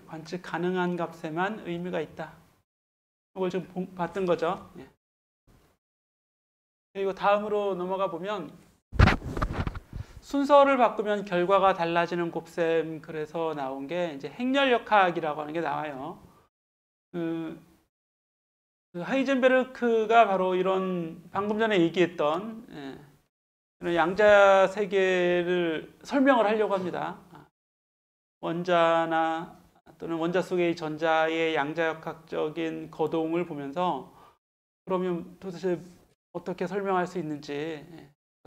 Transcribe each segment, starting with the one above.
관측 가능한 값에만 의미가 있다. 이걸 좀 봤던 거죠. 그리고 다음으로 넘어가 보면 순서를 바꾸면 결과가 달라지는 곱셈, 그래서 나온 게 이제 행렬역학이라고 하는 게 나와요. 그 하이젠베르크가 바로 이런 방금 전에 얘기했던 이런 양자 세계를 설명을 하려고 합니다. 원자나 또는 원자 속의 전자의 양자역학적인 거동을 보면서 그러면 도대체 어떻게 설명할 수 있는지,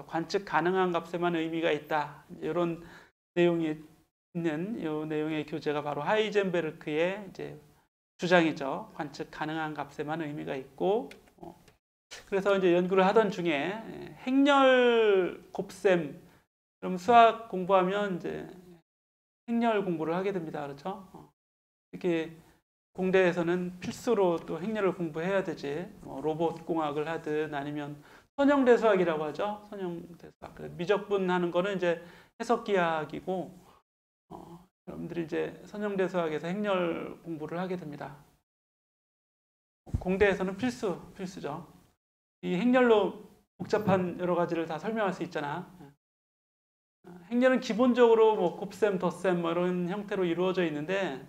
관측 가능한 값에만 의미가 있다, 이런 내용이 있는 이 내용의 교재가 바로 하이젠베르크의 이제 주장이죠. 관측 가능한 값에만 의미가 있고, 그래서 이제 연구를 하던 중에 행렬 곱셈, 그럼 수학 공부하면 이제 행렬 공부를 하게 됩니다. 그렇죠? 이렇게 공대에서는 필수로 또 행렬을 공부해야 되지. 로봇 공학을 하든 아니면 선형대수학이라고 하죠. 선형대수학. 미적분 하는 거는 이제 해석기하학이고, 여러분들이 이제 선형대수학에서 행렬 공부를 하게 됩니다. 공대에서는 필수죠. 이 행렬로 복잡한 여러 가지를 다 설명할 수 있잖아. 행렬은 기본적으로 뭐 곱셈, 덧셈 뭐 이런 형태로 이루어져 있는데,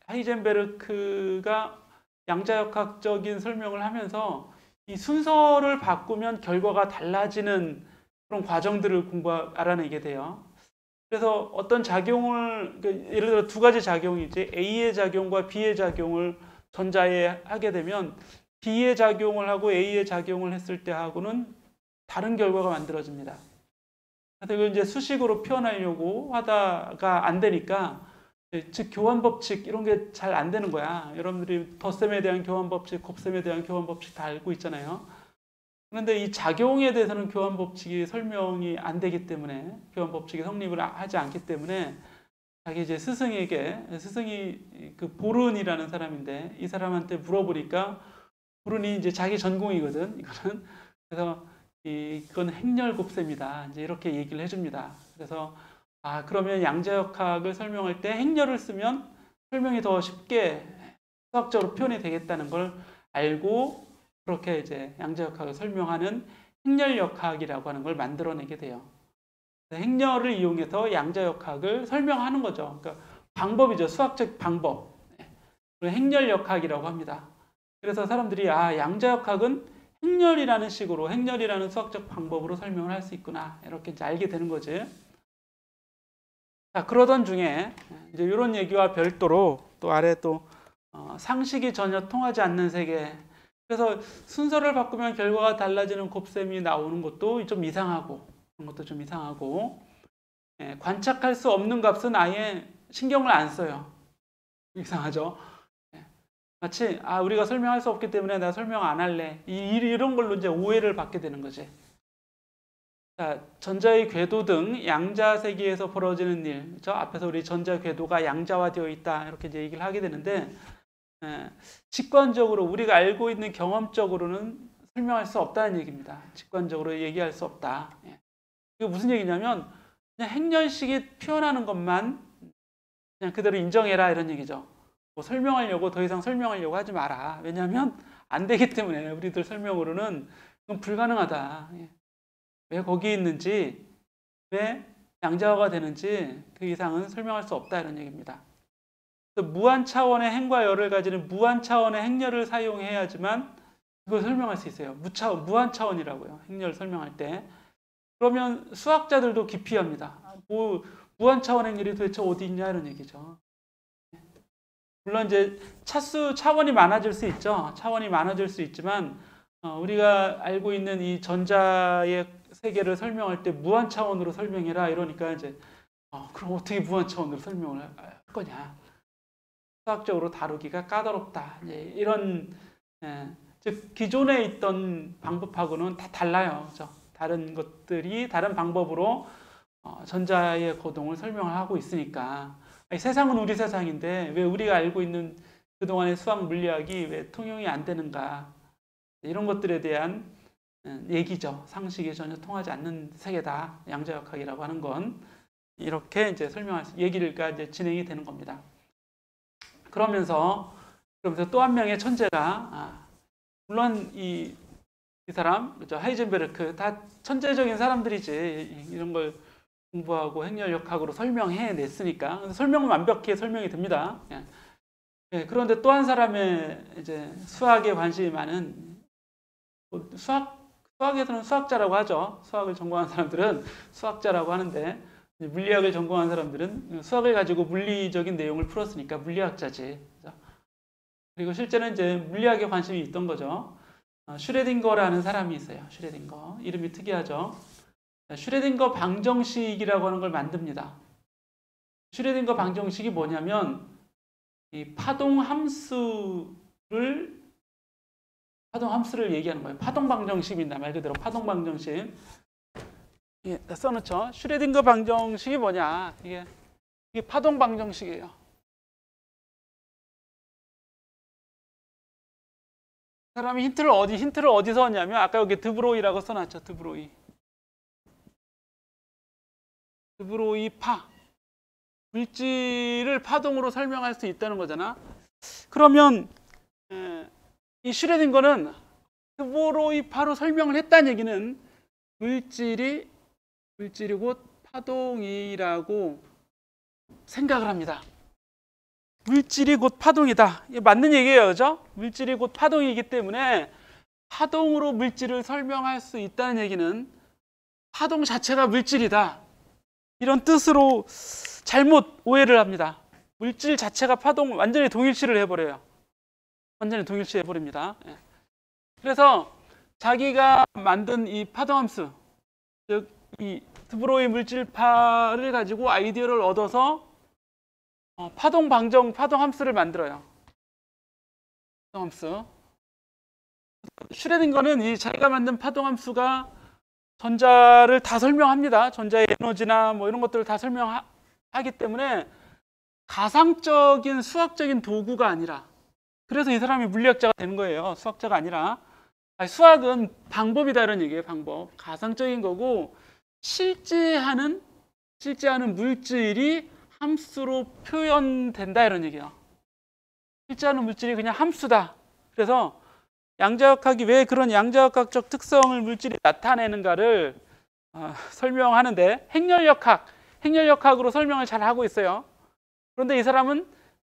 하이젠베르크가 양자역학적인 설명을 하면서 이 순서를 바꾸면 결과가 달라지는 그런 과정들을 알아내게 돼요. 그래서 어떤 작용을, 예를 들어 두 가지 작용이지, A의 작용과 B의 작용을 전자에 하게 되면 B의 작용을 하고 A의 작용을 했을 때 하고는 다른 결과가 만들어집니다. 그래서 이걸 이제 수식으로 표현하려고 하다가 안 되니까, 즉 교환 법칙 이런 게 잘 안 되는 거야. 여러분들이 덧셈에 대한 교환 법칙, 곱셈에 대한 교환 법칙 다 알고 있잖아요. 그런데 이 작용에 대해서는 교환 법칙이 설명이 안 되기 때문에, 교환 법칙이 성립을 하지 않기 때문에 자기 이제 스승이 그 보른이라는 사람인데, 이 사람한테 물어보니까 보른이 이제 자기 전공이거든. 이거는. 그래서 이건 행렬 곱셈이다, 이제 이렇게 얘기를 해줍니다. 그래서 그러면 양자역학을 설명할 때 행렬을 쓰면 설명이 더 쉽게 수학적으로 표현이 되겠다는 걸 알고, 그렇게 이제 양자역학을 설명하는 행렬역학이라고 하는 걸 만들어내게 돼요. 행렬을 이용해서 양자역학을 설명하는 거죠. 그러니까 방법이죠. 수학적 방법. 행렬역학이라고 합니다. 그래서 사람들이 양자역학은 행렬이라는 식으로, 행렬이라는 수학적 방법으로 설명을 할 수 있구나, 이렇게 이제 알게 되는 거지. 자, 그러던 중에 이제 이런 얘기와 별도로 또 아래 또 상식이 전혀 통하지 않는 세계. 그래서 순서를 바꾸면 결과가 달라지는 곱셈이 나오는 것도 좀 이상하고, 그런 것도 좀 이상하고, 관측할 수 없는 값은 아예 신경을 안 써요. 이상하죠? 마치 우리가 설명할 수 없기 때문에 나 설명 안 할래, 이런 걸로 이제 오해를 받게 되는 거지. 자, 전자의 궤도 등 양자 세계에서 벌어지는 일, 그렇죠? 앞에서 우리 전자 궤도가 양자화되어 있다, 이렇게 이제 얘기를 하게 되는데, 직관적으로 우리가 알고 있는 경험적으로는 설명할 수 없다는 얘기입니다. 직관적으로 얘기할 수 없다. 이게 무슨 얘기냐면, 그냥 행렬식이 표현하는 것만 그냥 그대로 인정해라, 이런 얘기죠. 뭐 설명하려고, 더 이상 설명하려고 하지 마라. 왜냐하면 안 되기 때문에, 우리들 설명으로는 그건 불가능하다. 왜 거기 있는지, 왜 양자화가 되는지 그 이상은 설명할 수 없다, 이런 얘기입니다. 무한 차원의 행과 열을 가지는 무한 차원의 행렬을 사용해야지만 그걸 설명할 수 있어요. 무한 차원이라고요, 행렬 설명할 때. 그러면 수학자들도 기피합니다. 무한 차원 행렬이 도대체 어디 있냐, 이런 얘기죠. 물론 이제 차원이 많아질 수 있죠. 차원이 많아질 수 있지만, 우리가 알고 있는 이 전자의 세계를 설명할 때 무한 차원으로 설명해라, 이러니까 이제 그럼 어떻게 무한 차원으로 설명을 할 거냐, 수학적으로 다루기가 까다롭다, 이런, 즉 기존에 있던 방법하고는 다 달라요. 그렇죠? 다른 것들이 다른 방법으로 전자의 거동을 설명을 하고 있으니까, 세상은 우리 세상인데 왜 우리가 알고 있는 그동안의 수학 물리학이 왜 통용이 안 되는가, 이런 것들에 대한 얘기죠. 상식이 전혀 통하지 않는 세계다, 양자역학이라고 하는 건. 이렇게 이제 얘기가 이제 진행이 되는 겁니다. 그러면서 또 한 명의 천재가 물론 이 사람 하이젠베르크 다 천재적인 사람들이지 이런 걸 공부하고 행렬역학으로 설명해냈으니까 설명은 완벽히 설명이 됩니다. 예, 그런데 또 한 사람의 이제 수학에 관심이 많은 수학에서는 수학자라고 하죠. 수학을 전공한 사람들은 수학자라고 하는데 물리학을 전공한 사람들은 수학을 가지고 물리적인 내용을 풀었으니까 물리학자지. 그죠? 그리고 실제는 이제 물리학에 관심이 있던 거죠. 슈레딩거라는 사람이 있어요. 슈레딩거. 이름이 특이하죠. 슈레딩거 방정식이라고 하는 걸 만듭니다. 슈레딩거 방정식이 뭐냐면 이 파동 함수를 얘기하는 거예요. 파동 방정식입니다. 말 그대로 파동 방정식. 예, 써놓죠. 슈레딩거 방정식이 뭐냐? 이게 파동 방정식이에요. 사람이 힌트를 어디서 얻냐면 아까 여기 드브로이라고 써놨죠. 드브로이 파. 물질을 파동으로 설명할 수 있다는 거잖아. 그러면 이 슈레딩거는 드브로이 파로 설명을 했다는 얘기는 물질이 곧 파동이라고 생각을 합니다. 물질이 곧 파동이다. 이게 맞는 얘기예요. 그죠? 물질이 곧 파동이기 때문에 파동으로 물질을 설명할 수 있다는 얘기는 파동 자체가 물질이다. 이런 뜻으로 잘못 오해를 합니다. 물질 자체가 파동 완전히 동일시를 해버려요. 완전히 동일시해버립니다. 그래서 자기가 만든 이 파동함수, 즉 이 드브로이 물질파를 가지고 아이디어를 얻어서 파동함수를 만들어요. 파동함수. 슈레딩거는 이 자기가 만든 파동함수가 전자를 다 설명합니다. 전자의 에너지나 뭐 이런 것들을 다 설명하기 때문에 가상적인 수학적인 도구가 아니라, 그래서 이 사람이 물리학자가 되는 거예요. 수학자가 아니라. 수학은 방법이다 이런 얘기예요. 방법. 가상적인 거고 실제하는 물질이 함수로 표현된다 이런 얘기예요. 실제하는 물질이 그냥 함수다. 그래서 양자역학이 왜 그런 양자역학적 특성을 물질이 나타내는가를 설명하는데 행렬역학으로 설명을 잘 하고 있어요. 그런데 이 사람은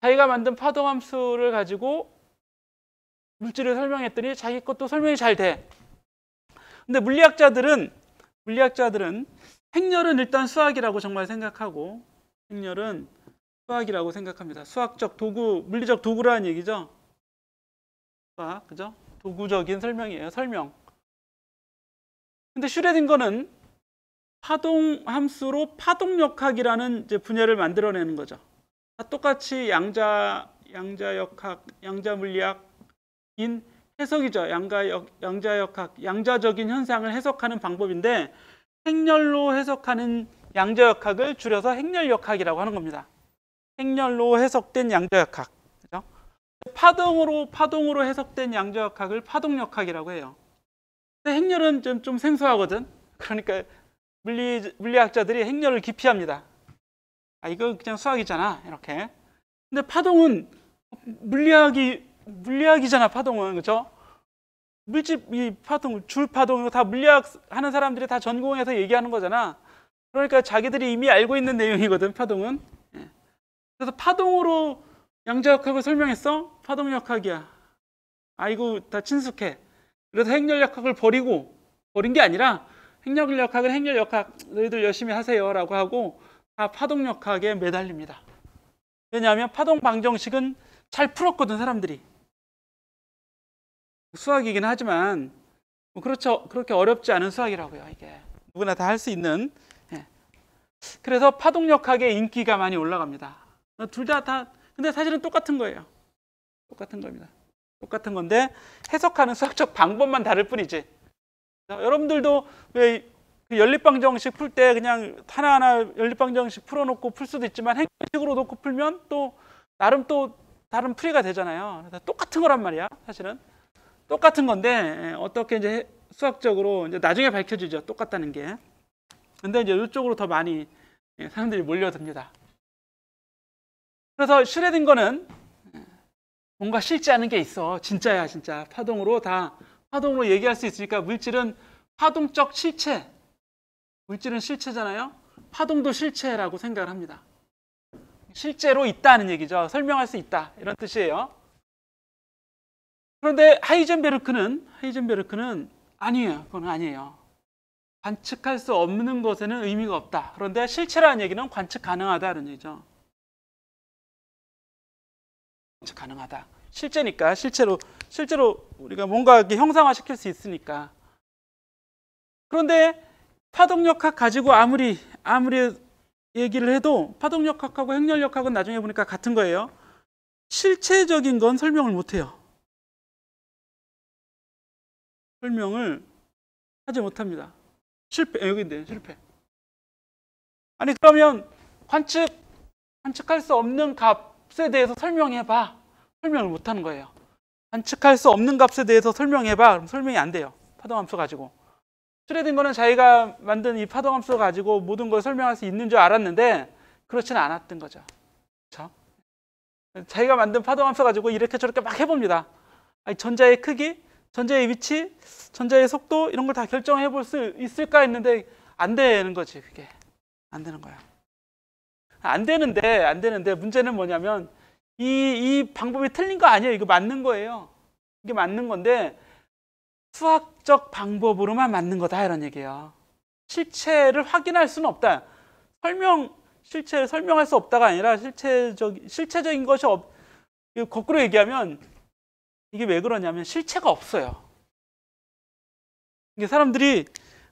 자기가 만든 파동함수를 가지고 물질을 설명했더니 자기 것도 설명이 잘 돼. 근데 물리학자들은 행렬은 일단 수학이라고 정말 생각하고, 행렬은 수학이라고 생각합니다. 수학적 도구, 물리적 도구라는 얘기죠. 수학, 그죠? 도구적인 설명이에요. 설명. 근데 슈레딩거는 파동함수로 파동역학이라는 이제 분야를 만들어내는 거죠. 다 똑같이 양자역학, 양자물리학인 해석이죠. 양자역학, 양자적인 현상을 해석하는 방법인데 행렬로 해석하는 양자역학을 줄여서 행렬역학이라고 하는 겁니다. 행렬로 해석된 양자역학. 그죠? 파동으로 해석된 양자역학을 파동역학이라고 해요. 근데 행렬은 좀 생소하거든. 그러니까 물리학자들이 행렬을 기피합니다. 이거 그냥 수학이잖아. 이렇게. 근데 파동은 물리학이잖아. 파동은. 그렇죠? 줄 파동 이거 다 물리학 하는 사람들이 다 전공해서 얘기하는 거잖아. 그러니까 자기들이 이미 알고 있는 내용이거든. 파동은. 그래서 파동으로 양자역학을 설명했어? 파동역학이야. 이거 다 친숙해. 그래서 행렬역학을 버린 게 아니라 행렬역학은 행렬역학 너희들 열심히 하세요 라고 하고 다 파동역학에 매달립니다. 왜냐하면 파동 방정식은 잘 풀었거든 사람들이. 수학이긴 하지만 그렇죠. 그렇게 어렵지 않은 수학이라고요. 이게 누구나 다 할 수 있는. 그래서 파동역학의 인기가 많이 올라갑니다. 둘 다 근데 사실은 똑같은 거예요. 똑같은 겁니다. 똑같은 건데 해석하는 수학적 방법만 다를 뿐이지. 여러분들도 왜 그 연립방정식 풀 때 그냥 하나하나 연립방정식 풀어놓고 풀 수도 있지만 행식으로 놓고 풀면 또 나름 또 다른 풀이가 되잖아요. 똑같은 거란 말이야. 사실은 똑같은 건데 어떻게 이제 수학적으로 이제 나중에 밝혀지죠. 똑같다는 게. 근데 이제 이쪽으로 더 많이 사람들이 몰려듭니다. 그래서 슈레딩거는 뭔가 실제 하는 게 있어. 진짜야, 진짜. 파동으로 얘기할 수 있으니까 물질은 파동적 실체. 물질은 실체잖아요. 파동도 실체라고 생각을 합니다. 실제로 있다는 얘기죠. 설명할 수 있다. 이런 뜻이에요. 그런데 하이젠베르크는 아니에요. 그건 아니에요. 관측할 수 없는 것에는 의미가 없다. 그런데 실체라는 얘기는 관측 가능하다는 얘기죠. 관측 가능하다. 실제니까 실제로 우리가 뭔가 이렇게 형상화시킬 수 있으니까. 그런데 파동력학 가지고 아무리 얘기를 해도 파동력학하고 행렬력학은 나중에 보니까 같은 거예요. 실체적인 건 설명을 못해요. 설명을 하지 못합니다. 실패. 여기인데 실패. 아니 그러면 관측할 수 없는 값에 대해서 설명해봐. 설명을 못하는 거예요. 관측할 수 없는 값에 대해서 설명해봐. 그럼 설명이 안 돼요. 파동함수 가지고. 슈레딩거는 자기가 만든 이 파동함수 가지고 모든 걸 설명할 수 있는 줄 알았는데 그렇지는 않았던 거죠. 그렇죠? 자기가 만든 파동함수 가지고 이렇게 저렇게 막 해봅니다. 아니, 전자의 크기, 전자의 위치, 전자의 속도 이런 걸 다 결정해 볼 수 있을까 했는데 안 되는 거지. 그게 안 되는 거야. 안 되는데 문제는 뭐냐면 이 방법이 틀린 거 아니에요. 이거 맞는 거예요. 이게 맞는 건데 수학적 방법으로만 맞는 거다 이런 얘기예요. 실체를 확인할 수는 없다. 실체를 설명할 수 없다가 아니라 실체적인 것이 거꾸로 얘기하면 이게 왜 그러냐면 실체가 없어요. 이게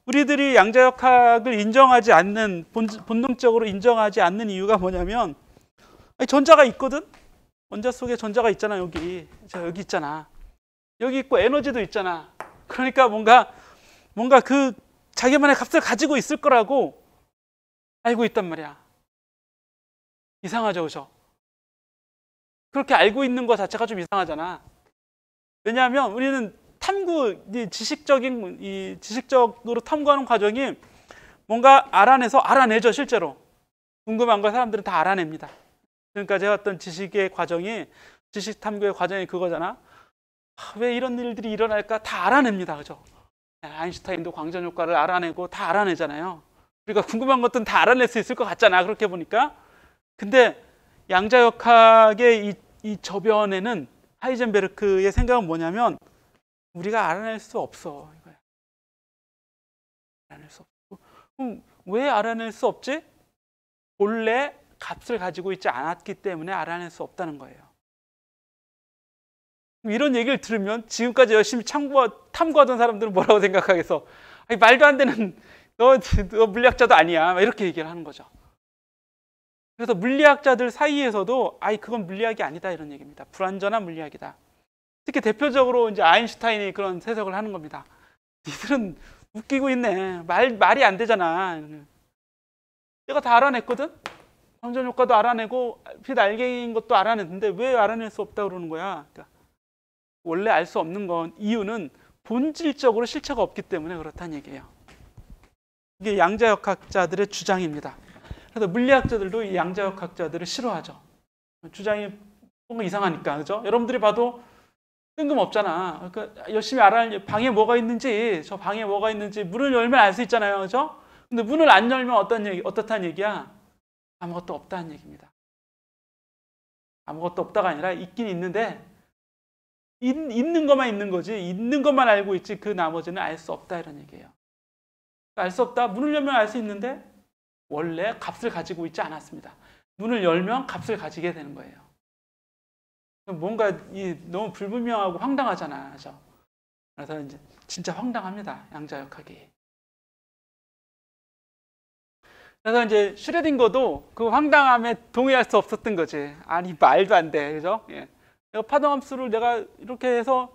우리들이 양자역학을 인정하지 않는, 본능적으로 인정하지 않는 이유가 뭐냐면 전자가 있거든. 원자 속에 전자가 있잖아. 여기 있잖아. 여기 있고 에너지도 있잖아. 그러니까 뭔가 그 자기만의 값을 가지고 있을 거라고 알고 있단 말이야. 이상하죠, 그죠? 그렇게 알고 있는 것 자체가 좀 이상하잖아. 왜냐하면 우리는 지식적으로 탐구하는 과정이 뭔가 알아내죠, 실제로. 궁금한 걸 사람들은 다 알아냅니다. 그러니까 제가 어떤 지식 탐구의 과정이 그거잖아. 왜 이런 일들이 일어날까 다 알아냅니다. 그죠? 아인슈타인도 광전 효과를 알아내고 다 알아내잖아요. 우리가 궁금한 것들은 다 알아낼 수 있을 것 같잖아. 그렇게 보니까. 근데 양자역학의 이 저변에는 하이젠베르크의 생각은 뭐냐면 우리가 알아낼 수 없어. 이거야. 알아낼 수 없고. 그럼 왜 알아낼 수 없지? 본래 값을 가지고 있지 않았기 때문에 알아낼 수 없다는 거예요. 이런 얘기를 들으면 지금까지 열심히 탐구하던 사람들은 뭐라고 생각하겠어? 아니, 말도 안 되는 너 물리학자도 아니야. 이렇게 얘기를 하는 거죠. 그래서 물리학자들 사이에서도 그건 물리학이 아니다 이런 얘기입니다. 불완전한 물리학이다. 특히 대표적으로 이제 아인슈타인이 그런 해석을 하는 겁니다. 니들은 웃기고 있네. 말이 안 되잖아. 내가 다 알아냈거든. 광전 효과도 알아내고 빛 알갱이인 것도 알아냈는데 왜 알아낼 수 없다고 그러는 거야? 그러니까 원래 알 수 없는 건 이유는 본질적으로 실체가 없기 때문에 그렇다는 얘기예요. 이게 양자역학자들의 주장입니다. 그래서 물리학자들도 이 양자역학자들을 싫어하죠. 주장이 뭔가 이상하니까, 그죠? 여러분들이 봐도 뜬금없잖아. 그러니까 열심히 방에 뭐가 있는지, 저 방에 뭐가 있는지 문을 열면 알 수 있잖아요, 그죠? 근데 문을 안 열면 어떻다는 얘기야? 아무것도 없다는 얘기입니다. 아무것도 없다가 아니라 있긴 있는데 있는 것만 있는 거지. 있는 것만 알고 있지 그 나머지는 알 수 없다 이런 얘기예요. 알 수 없다. 문을 열면 알 수 있는데 원래 값을 가지고 있지 않았습니다. 문을 열면 값을 가지게 되는 거예요. 뭔가 너무 불분명하고 황당하잖아. 그죠? 그래서 이제 진짜 황당합니다. 양자역학이. 그래서 이제 슈레딩거도 그 황당함에 동의할 수 없었던 거지. 아니 말도 안 돼. 그죠? 예. 내가 파동함수를 내가 이렇게 해서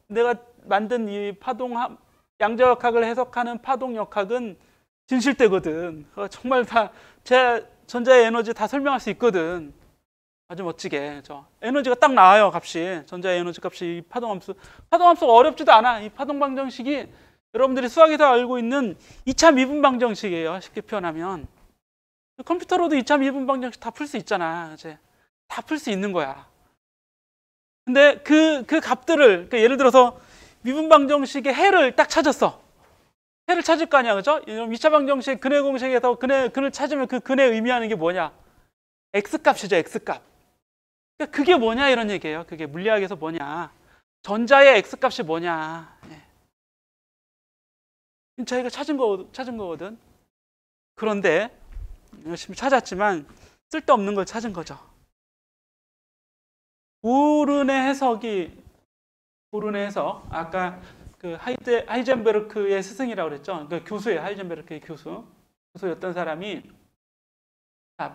내가 만든 이 양자역학을 해석하는 파동역학은 진실되거든. 정말 다 제 전자의 에너지 다 설명할 수 있거든. 아주 멋지게. 에너지가 딱 나와요, 값이. 전자의 에너지 값이 이 파동함수가 어렵지도 않아. 이 파동 방정식이 여러분들이 수학에서 알고 있는 2차 미분 방정식이에요. 쉽게 표현하면. 컴퓨터로도 2차 미분방정식 다 풀 수 있잖아. 이제 다 풀 수 있는 거야. 근데 그 값들을, 그러니까 예를 들어서 미분방정식의 해를 딱 찾았어. 해를 찾을 거 아니야, 그죠? 2차 방정식 근해 공식에서 근을 찾으면 그 근해 의미하는 게 뭐냐? x값이죠, x값. 그러니까 그게 뭐냐 이런 얘기예요. 그게 물리학에서 뭐냐? 전자의 x값이 뭐냐? 저희가 찾은 거거든. 그런데 열심히 찾았지만 쓸데없는 걸 찾은 거죠. 보른의 해석, 아까 그 하이젠베르크의 스승이라고 그랬죠. 그 교수예요. 하이젠베르크의 교수였던 사람이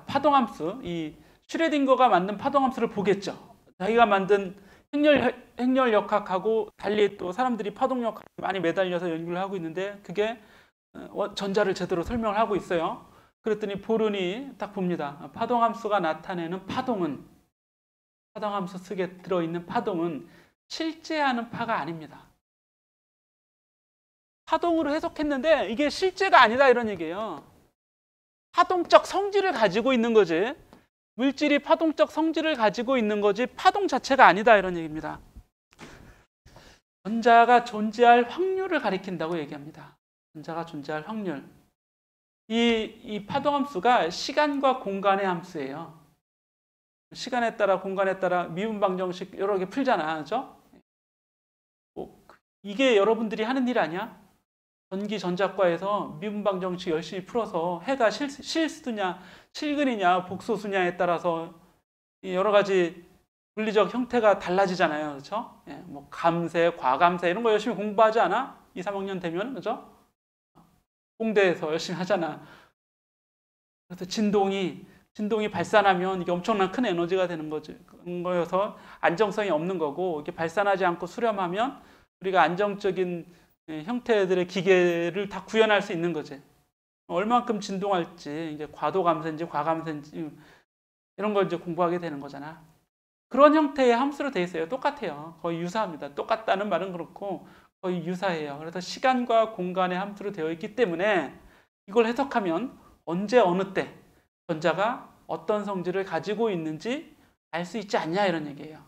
파동함수, 이 슈레딩거가 만든 파동함수를 보겠죠. 자기가 만든 행렬역학하고 달리 또 사람들이 파동역학에 많이 매달려서 연구를 하고 있는데 그게 전자를 제대로 설명을 하고 있어요. 그랬더니 보른이 딱 봅니다. 파동함수가 나타내는 파동함수 속에 들어있는 파동은 실제하는 파가 아닙니다. 파동으로 해석했는데 이게 실제가 아니다 이런 얘기예요. 파동적 성질을 가지고 있는 거지. 물질이 파동적 성질을 가지고 있는 거지 파동 자체가 아니다 이런 얘기입니다. 전자가 존재할 확률을 가리킨다고 얘기합니다. 전자가 존재할 확률. 이 파동함수가 시간과 공간의 함수예요. 시간에 따라 공간에 따라 미분방정식 여러 개 풀잖아, 그죠? 이게 여러분들이 하는 일 아니야? 전기 전자과에서 미분방정식 열심히 풀어서 해가 실수냐, 실근이냐, 복소수냐에 따라서 여러 가지 물리적 형태가 달라지잖아요, 그렇죠? 뭐 감세, 과감세 이런 거 열심히 공부하지 않아? 2, 3학년 되면, 그죠? 공대에서 열심히 하잖아. 그래서 진동이 발산하면 이게 엄청난 큰 에너지가 되는 거여서 안정성이 없는 거고, 이게 발산하지 않고 수렴하면 우리가 안정적인 형태들의 기계를 다 구현할 수 있는 거지. 얼만큼 진동할지, 이제 과도 감세인지 과감세인지 이런 걸 이제 공부하게 되는 거잖아. 그런 형태의 함수로 되어 있어요. 똑같아요. 거의 유사합니다. 똑같다는 말은 그렇고 거의 유사해요. 그래서 시간과 공간의 함수로 되어 있기 때문에 이걸 해석하면 언제 어느 때 전자가 어떤 성질을 가지고 있는지 알 수 있지 않냐 이런 얘기예요.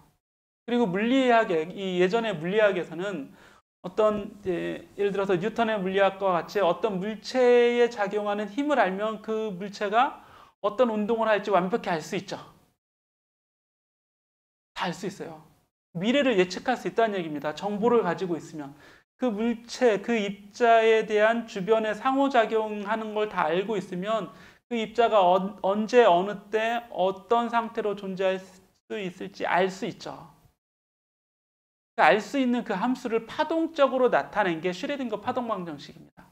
그리고 이 예전의 물리학에서는 어떤 예를 들어서 뉴턴의 물리학과 같이 어떤 물체에 작용하는 힘을 알면 그 물체가 어떤 운동을 할지 완벽히 알 수 있죠. 다 알 수 있어요. 미래를 예측할 수 있다는 얘기입니다. 정보를 가지고 있으면. 그 물체, 그 입자에 대한 주변에 상호작용하는 걸 다 알고 있으면 그 입자가 언제 어느 때 어떤 상태로 존재할 수 있을지 알 수 있죠. 알 수 있는 그 함수를 파동적으로 나타낸 게 슈레딩거 파동방정식입니다.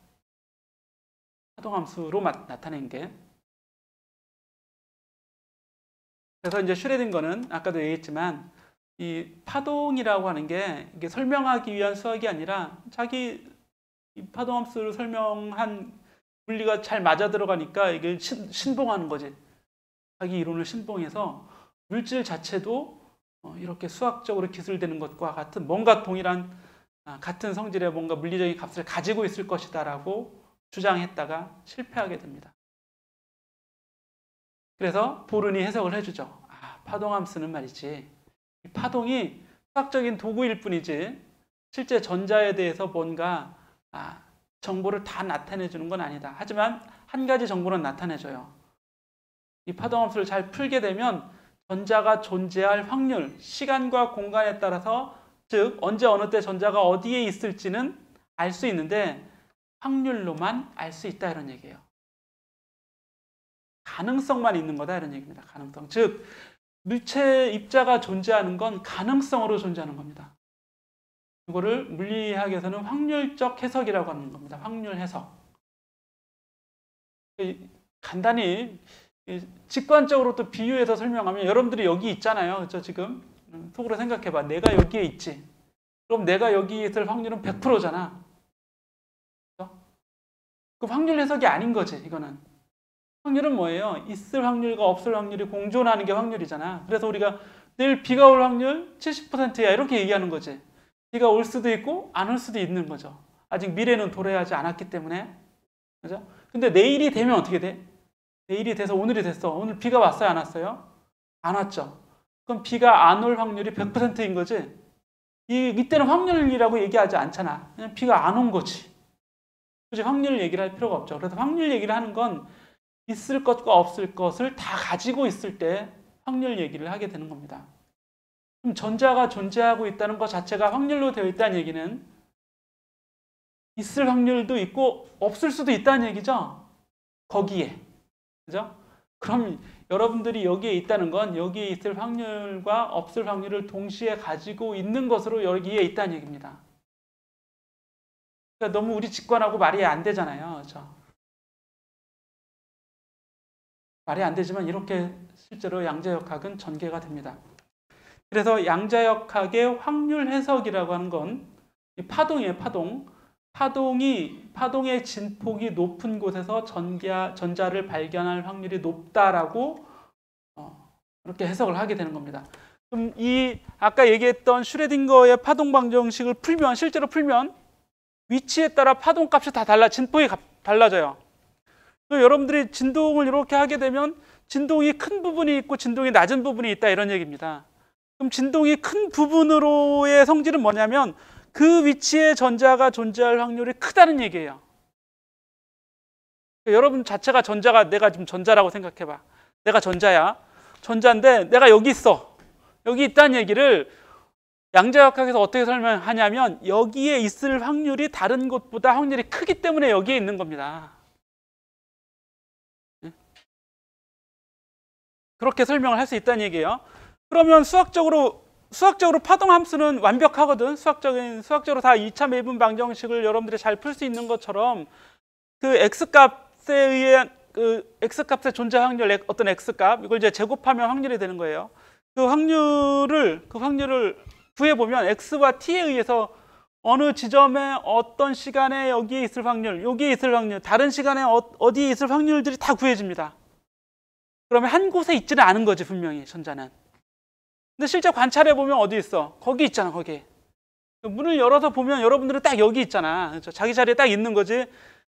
파동함수로 나타낸 게. 그래서 이제 슈레딩거는 아까도 얘기했지만 이 파동이라고 하는 게 이게 설명하기 위한 수학이 아니라 자기 이 파동함수를 설명한 물리가 잘 맞아 들어가니까 이게 신봉하는 거지. 자기 이론을 신봉해서 물질 자체도 이렇게 수학적으로 기술되는 것과 같은 뭔가 동일한 같은 성질의 뭔가 물리적인 값을 가지고 있을 것이다라고 주장했다가 실패하게 됩니다. 그래서 보른이 해석을 해주죠. 파동함수는 말이지. 이 파동이 수학적인 도구일 뿐이지 실제 전자에 대해서 뭔가 정보를 다 나타내주는 건 아니다. 하지만 한 가지 정보는 나타내줘요. 이 파동함수를 잘 풀게 되면 전자가 존재할 확률, 시간과 공간에 따라서 즉 언제 어느 때 전자가 어디에 있을지는 알 수 있는데 확률로만 알 수 있다 이런 얘기예요. 가능성만 있는 거다 이런 얘기입니다. 가능성. 즉 물체 입자가 존재하는 건 가능성으로 존재하는 겁니다. 이거를 물리학에서는 확률적 해석이라고 하는 겁니다. 확률 해석. 간단히 직관적으로 또 비유해서 설명하면 여러분들이 여기 있잖아요. 그렇죠? 지금 속으로 생각해봐. 내가 여기에 있지. 그럼 내가 여기에 있을 확률은 100%잖아. 그렇죠? 그 확률 해석이 아닌 거지. 이거는. 확률은 뭐예요? 있을 확률과 없을 확률이 공존하는 게 확률이잖아. 그래서 우리가 내일 비가 올 확률 70%야 이렇게 얘기하는 거지. 비가 올 수도 있고 안 올 수도 있는 거죠. 아직 미래는 도래하지 않았기 때문에. 그죠? 근데 내일이 되면 어떻게 돼? 내일이 돼서 오늘이 됐어. 오늘 비가 왔어요, 안 왔어요? 안 왔죠. 그럼 비가 안 올 확률이 100%인 거지. 이때는 확률이라고 얘기하지 않잖아. 그냥 비가 안 온 거지. 굳이 확률 얘기를 할 필요가 없죠. 그래서 확률 얘기를 하는 건 있을 것과 없을 것을 다 가지고 있을 때 확률 얘기를 하게 되는 겁니다. 그럼 전자가 존재하고 있다는 것 자체가 확률로 되어 있다는 얘기는 있을 확률도 있고 없을 수도 있다는 얘기죠. 거기에. 그죠? 그럼 여러분들이 여기에 있다는 건 여기에 있을 확률과 없을 확률을 동시에 가지고 있는 것으로 여기에 있다는 얘기입니다. 그러니까 너무 우리 직관하고 말이 안 되잖아요. 그죠? 말이 안 되지만 이렇게 실제로 양자역학은 전개가 됩니다. 그래서 양자역학의 확률 해석이라고 하는 건 파동이에요, 파동. 파동의 진폭이 높은 곳에서 전자를 발견할 확률이 높다라고 이렇게 해석을 하게 되는 겁니다. 그럼 아까 얘기했던 슈레딩거의 파동 방정식을 실제로 풀면 위치에 따라 파동 값이 다 진폭이 달라져요. 여러분들이 진동을 이렇게 하게 되면 진동이 큰 부분이 있고 진동이 낮은 부분이 있다 이런 얘기입니다. 그럼 진동이 큰 부분으로의 성질은 뭐냐면 그 위치에 전자가 존재할 확률이 크다는 얘기예요. 여러분 자체가 내가 지금 전자라고 생각해봐. 내가 전자야. 전자인데 내가 여기 있어. 여기 있다는 얘기를 양자역학에서 어떻게 설명하냐면 여기에 있을 확률이 다른 곳보다 확률이 크기 때문에 여기에 있는 겁니다. 그렇게 설명을 할 수 있다는 얘기예요. 그러면 수학적으로 파동 함수는 완벽하거든. 수학적으로 다 2차 매분 방정식을 여러분들이 잘 풀 수 있는 것처럼 그 x값에 의한 그 x값의 존재 확률, 어떤 x값 이걸 이제 제곱하면 확률이 되는 거예요. 그 확률을 구해 보면 x와 t에 의해서 어느 지점에 어떤 시간에 여기에 있을 확률, 다른 시간에 어디에 있을 확률들이 다 구해집니다. 그러면 한 곳에 있지는 않은 거지, 분명히 전자는. 근데 실제 관찰해 보면 어디 있어? 거기 있잖아, 거기. 문을 열어서 보면 여러분들은 딱 여기 있잖아. 그렇죠? 자기 자리에 딱 있는 거지.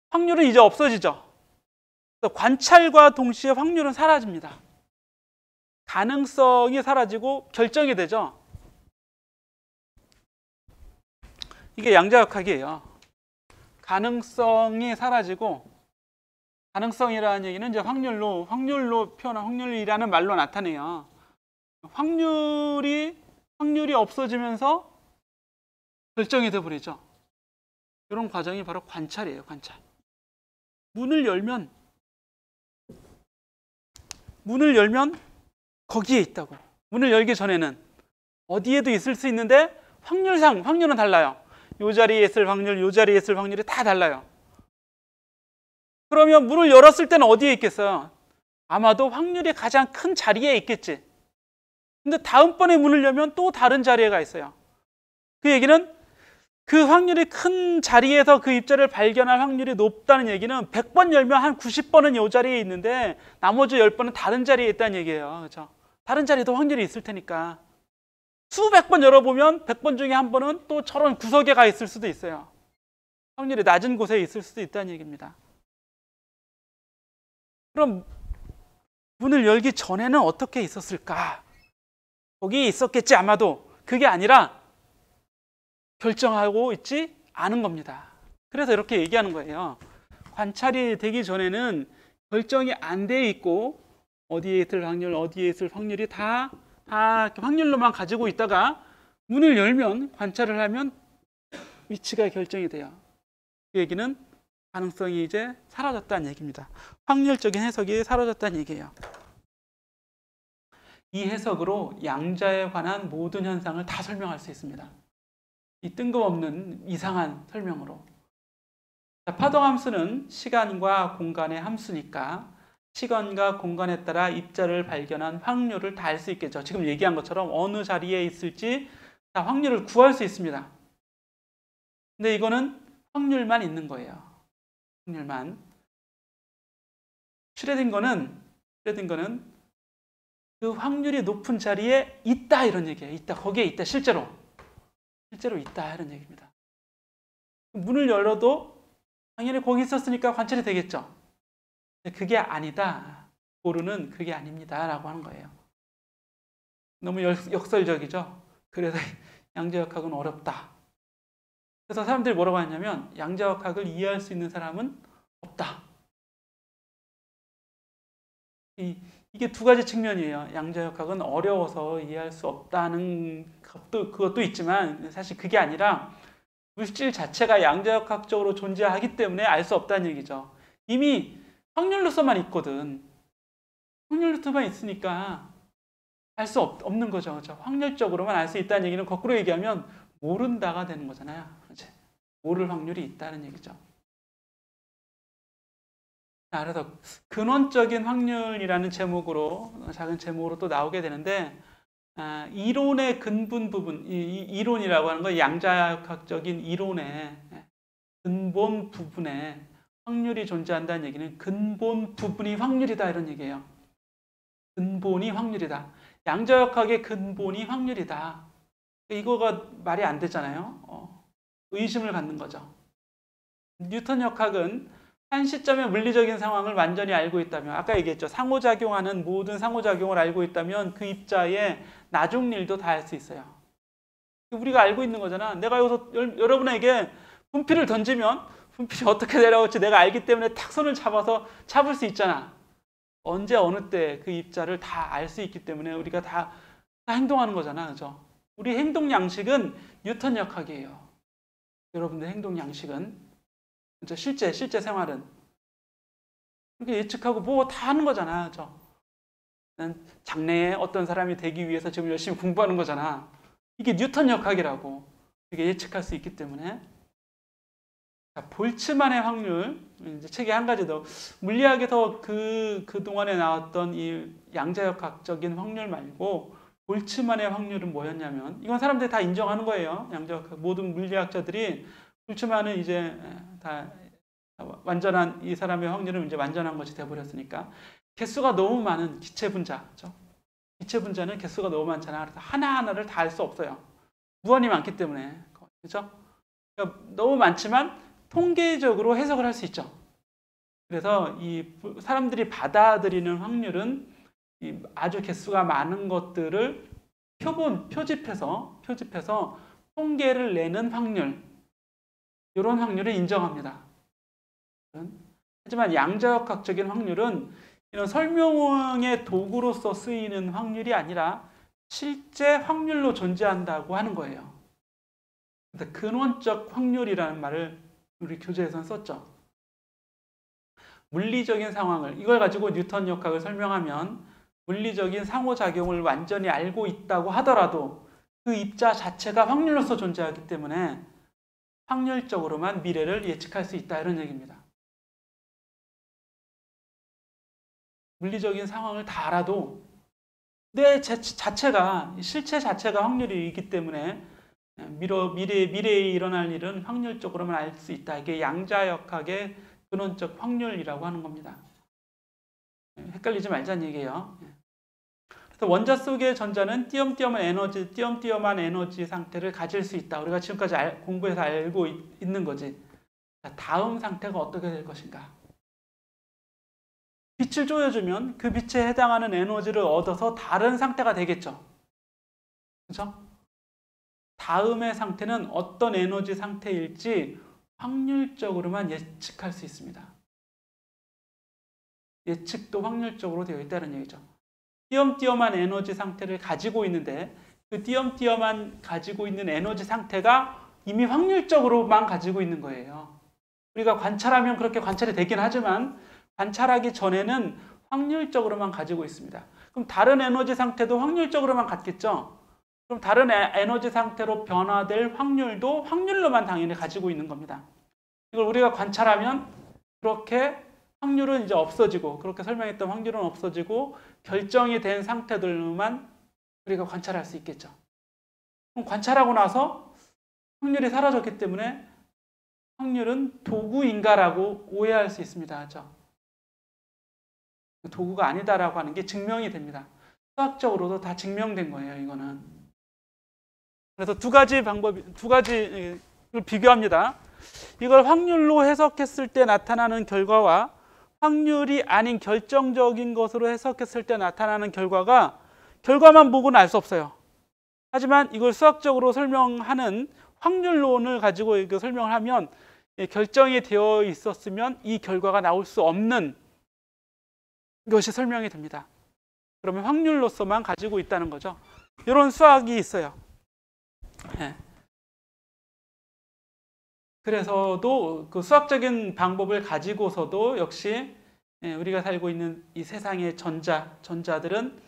확률은 이제 없어지죠. 그래서 관찰과 동시에 확률은 사라집니다. 가능성이 사라지고 결정이 되죠. 이게 양자역학이에요. 가능성이 사라지고, 가능성이라는 얘기는 이제 확률로 표현한 확률이라는 말로 나타내요. 확률이 없어지면서 결정이 돼버리죠. 이런 과정이 바로 관찰이에요, 관찰. 문을 열면 거기에 있다고. 문을 열기 전에는 어디에도 있을 수 있는데 확률은 달라요. 이 자리에 있을 확률, 이 자리에 있을 확률이 다 달라요. 그러면 문을 열었을 때는 어디에 있겠어요? 아마도 확률이 가장 큰 자리에 있겠지. 근데 다음번에 문을 열면 또 다른 자리에 가 있어요. 그 얘기는 그 확률이 큰 자리에서 그 입자를 발견할 확률이 높다는 얘기는 100번 열면 한 90번은 이 자리에 있는데 나머지 10번은 다른 자리에 있다는 얘기예요. 그렇죠? 다른 자리에도 확률이 있을 테니까. 수백 번 열어보면 100번 중에 한 번은 또 저런 구석에 가 있을 수도 있어요. 확률이 낮은 곳에 있을 수도 있다는 얘기입니다. 그럼 문을 열기 전에는 어떻게 있었을까? 거기 있었겠지 아마도. 그게 아니라 결정하고 있지 않은 겁니다. 그래서 이렇게 얘기하는 거예요. 관찰이 되기 전에는 결정이 안 돼 있고 어디에 있을 확률이 다 확률로만 가지고 있다가 문을 열면, 관찰을 하면 위치가 결정이 돼요. 그 얘기는 가능성이 이제 사라졌다는 얘기입니다. 확률적인 해석이 사라졌다는 얘기예요. 이 해석으로 양자에 관한 모든 현상을 다 설명할 수 있습니다. 이 뜬금없는 이상한 설명으로. 파동함수는 시간과 공간의 함수니까 시간과 공간에 따라 입자를 발견한 확률을 다 알 수 있겠죠. 지금 얘기한 것처럼 어느 자리에 있을지 다 확률을 구할 수 있습니다. 근데 이거는 확률만 있는 거예요. 확률만. 슈레딩거는 그 확률이 높은 자리에 있다 이런 얘기예요. 거기에 있다. 실제로 있다 이런 얘기입니다. 문을 열어도 당연히 거기 있었으니까 관찰이 되겠죠. 그게 아니다. 고르는 그게 아닙니다. 라고 하는 거예요. 너무 역설적이죠. 그래서 양자역학은 어렵다. 그래서 사람들이 뭐라고 하냐면 양자역학을 이해할 수 있는 사람은 없다. 이게 두 가지 측면이에요. 양자역학은 어려워서 이해할 수 없다는 그것도 있지만 사실 그게 아니라 물질 자체가 양자역학적으로 존재하기 때문에 알 수 없다는 얘기죠. 이미 확률로서만 있거든. 확률로서만 있으니까 알 수 없는 거죠. 그렇죠? 확률적으로만 알 수 있다는 얘기는 거꾸로 얘기하면 모른다가 되는 거잖아요. 그렇지? 모를 확률이 있다는 얘기죠. 그래서 근원적인 확률이라는 제목으로 작은 제목으로 또 나오게 되는데 이론의 근본 부분, 이론이라고 하는 건 양자역학적인 이론의 근본 부분에 확률이 존재한다는 얘기는 근본 부분이 확률이다 이런 얘기예요. 근본이 확률이다. 양자역학의 근본이 확률이다. 이거가 말이 안 되잖아요. 의심을 갖는 거죠. 뉴턴 역학은 한 시점의 물리적인 상황을 완전히 알고 있다면, 아까 얘기했죠. 상호작용하는 모든 상호작용을 알고 있다면 그 입자의 나중 일도 다 알 수 있어요. 우리가 알고 있는 거잖아. 내가 여기서 여러분에게 분필을 던지면 분필이 어떻게 내려올지 내가 알기 때문에 탁 손을 잡아서 잡을 수 있잖아. 언제 어느 때 그 입자를 다 알 수 있기 때문에 우리가 다 행동하는 거잖아. 그죠? 우리 행동 양식은 뉴턴 역학이에요. 여러분들 행동 양식은 실제 생활은 이렇게 예측하고 뭐 다 하는 거잖아. 그죠? 장래에 어떤 사람이 되기 위해서 지금 열심히 공부하는 거잖아. 이게 뉴턴 역학이라고. 이게 예측할 수 있기 때문에. 자, 볼츠만의 확률, 이제 책에 한 가지 더. 물리학에서 그동안에 나왔던 이 양자역학적인 확률 말고 볼츠만의 확률은 뭐였냐면, 이건 사람들이 다 인정하는 거예요. 양자역학, 모든 물리학자들이 볼츠만은 이제 다 완전한, 이 사람의 확률은 이제 완전한 것이 되어버렸으니까. 개수가 너무 많은 기체 분자. 그렇죠? 기체 분자는 개수가 너무 많잖아. 그래서 하나하나를 다 알 수 없어요. 무한히 많기 때문에. 그렇죠? 그러니까 너무 많지만 통계적으로 해석을 할 수 있죠. 그래서 이 사람들이 받아들이는 확률은 이 아주 개수가 많은 것들을 표집해서 통계를 내는 확률, 이런 확률을 인정합니다. 하지만 양자역학적인 확률은 이런 설명의 도구로서 쓰이는 확률이 아니라 실제 확률로 존재한다고 하는 거예요. 근원적 확률이라는 말을 우리 교재에서는 썼죠. 물리적인 상황을, 이걸 가지고 뉴턴 역학을 설명하면 물리적인 상호작용을 완전히 알고 있다고 하더라도 그 입자 자체가 확률로서 존재하기 때문에 확률적으로만 미래를 예측할 수 있다 이런 얘기입니다. 물리적인 상황을 다 알아도 내 자체가, 실체 자체가 확률이기 때문에 미래에 일어날 일은 확률적으로만 알 수 있다. 이게 양자역학의 근원적 확률이라고 하는 겁니다. 헷갈리지 말자는 얘기예요. 그래서 원자 속의 전자는 띄엄띄엄한 에너지 상태를 가질 수 있다. 우리가 지금까지 공부해서 알고 있는 거지. 자, 다음 상태가 어떻게 될 것인가? 빛을 조여주면 그 빛에 해당하는 에너지를 얻어서 다른 상태가 되겠죠. 그렇죠? 다음의 상태는 어떤 에너지 상태일지 확률적으로만 예측할 수 있습니다. 예측도 확률적으로 되어 있다는 얘기죠. 띄엄띄엄한 에너지 상태를 가지고 있는데 그 띄엄띄엄한 가지고 있는 에너지 상태가 이미 확률적으로만 가지고 있는 거예요. 우리가 관찰하면 그렇게 관찰이 되긴 하지만 관찰하기 전에는 확률적으로만 가지고 있습니다. 그럼 다른 에너지 상태도 확률적으로만 갖겠죠? 그럼 다른 에너지 상태로 변화될 확률도 확률로만 당연히 가지고 있는 겁니다. 이걸 우리가 관찰하면 그렇게 확률은 이제 없어지고, 그렇게 설명했던 확률은 없어지고 결정이 된 상태들만 우리가 관찰할 수 있겠죠. 그럼 관찰하고 나서 확률이 사라졌기 때문에 확률은 도구인가라고 오해할 수 있습니다. 그렇죠? 도구가 아니다라고 하는 게 증명이 됩니다. 수학적으로도 다 증명된 거예요, 이거는. 그래서 두 가지를 비교합니다. 이걸 확률로 해석했을 때 나타나는 결과와 확률이 아닌 결정적인 것으로 해석했을 때 나타나는 결과만 보고는 알 수 없어요. 하지만 이걸 수학적으로 설명하는 확률론을 가지고 이거 설명을 하면 결정이 되어 있었으면 이 결과가 나올 수 없는 것이 설명이 됩니다. 그러면 확률로서만 가지고 있다는 거죠. 이런 수학이 있어요. 네. 그래서도 그 수학적인 방법을 가지고서도 역시 우리가 살고 있는 이 세상의 전자들은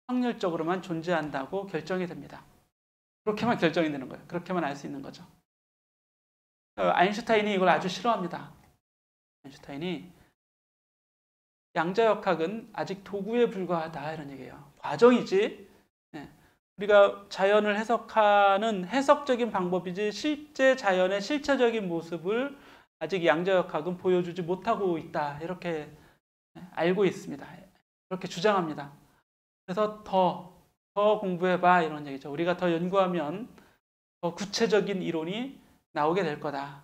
확률적으로만 존재한다고 결정이 됩니다. 그렇게만 결정이 되는 거예요. 그렇게만 알 수 있는 거죠. 아인슈타인이 이걸 아주 싫어합니다. 아인슈타인이 양자역학은 아직 도구에 불과하다 이런 얘기예요. 과정이지. 우리가 자연을 해석하는 해석적인 방법이지 실제 자연의 실체적인 모습을 아직 양자역학은 보여주지 못하고 있다. 이렇게 알고 있습니다. 이렇게 주장합니다. 그래서 더 공부해봐 이런 얘기죠. 우리가 더 연구하면 더 구체적인 이론이 나오게 될 거다.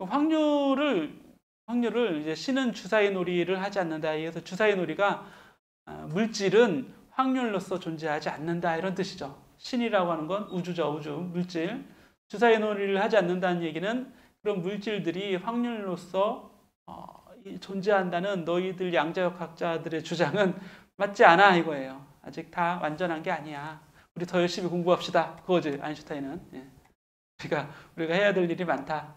확률을 이제 신은 주사위 놀이를 하지 않는다. 그래서 주사위 놀이가 물질은 확률로서 존재하지 않는다 이런 뜻이죠. 신이라고 하는 건 우주죠. 우주, 물질. 주사위 놀이를 하지 않는다는 얘기는 그런 물질들이 확률로서 존재한다는 너희들 양자역학자들의 주장은 맞지 않아 이거예요. 아직 다 완전한 게 아니야. 우리 더 열심히 공부합시다. 그거지 아인슈타인은. 우리가 해야 될 일이 많다.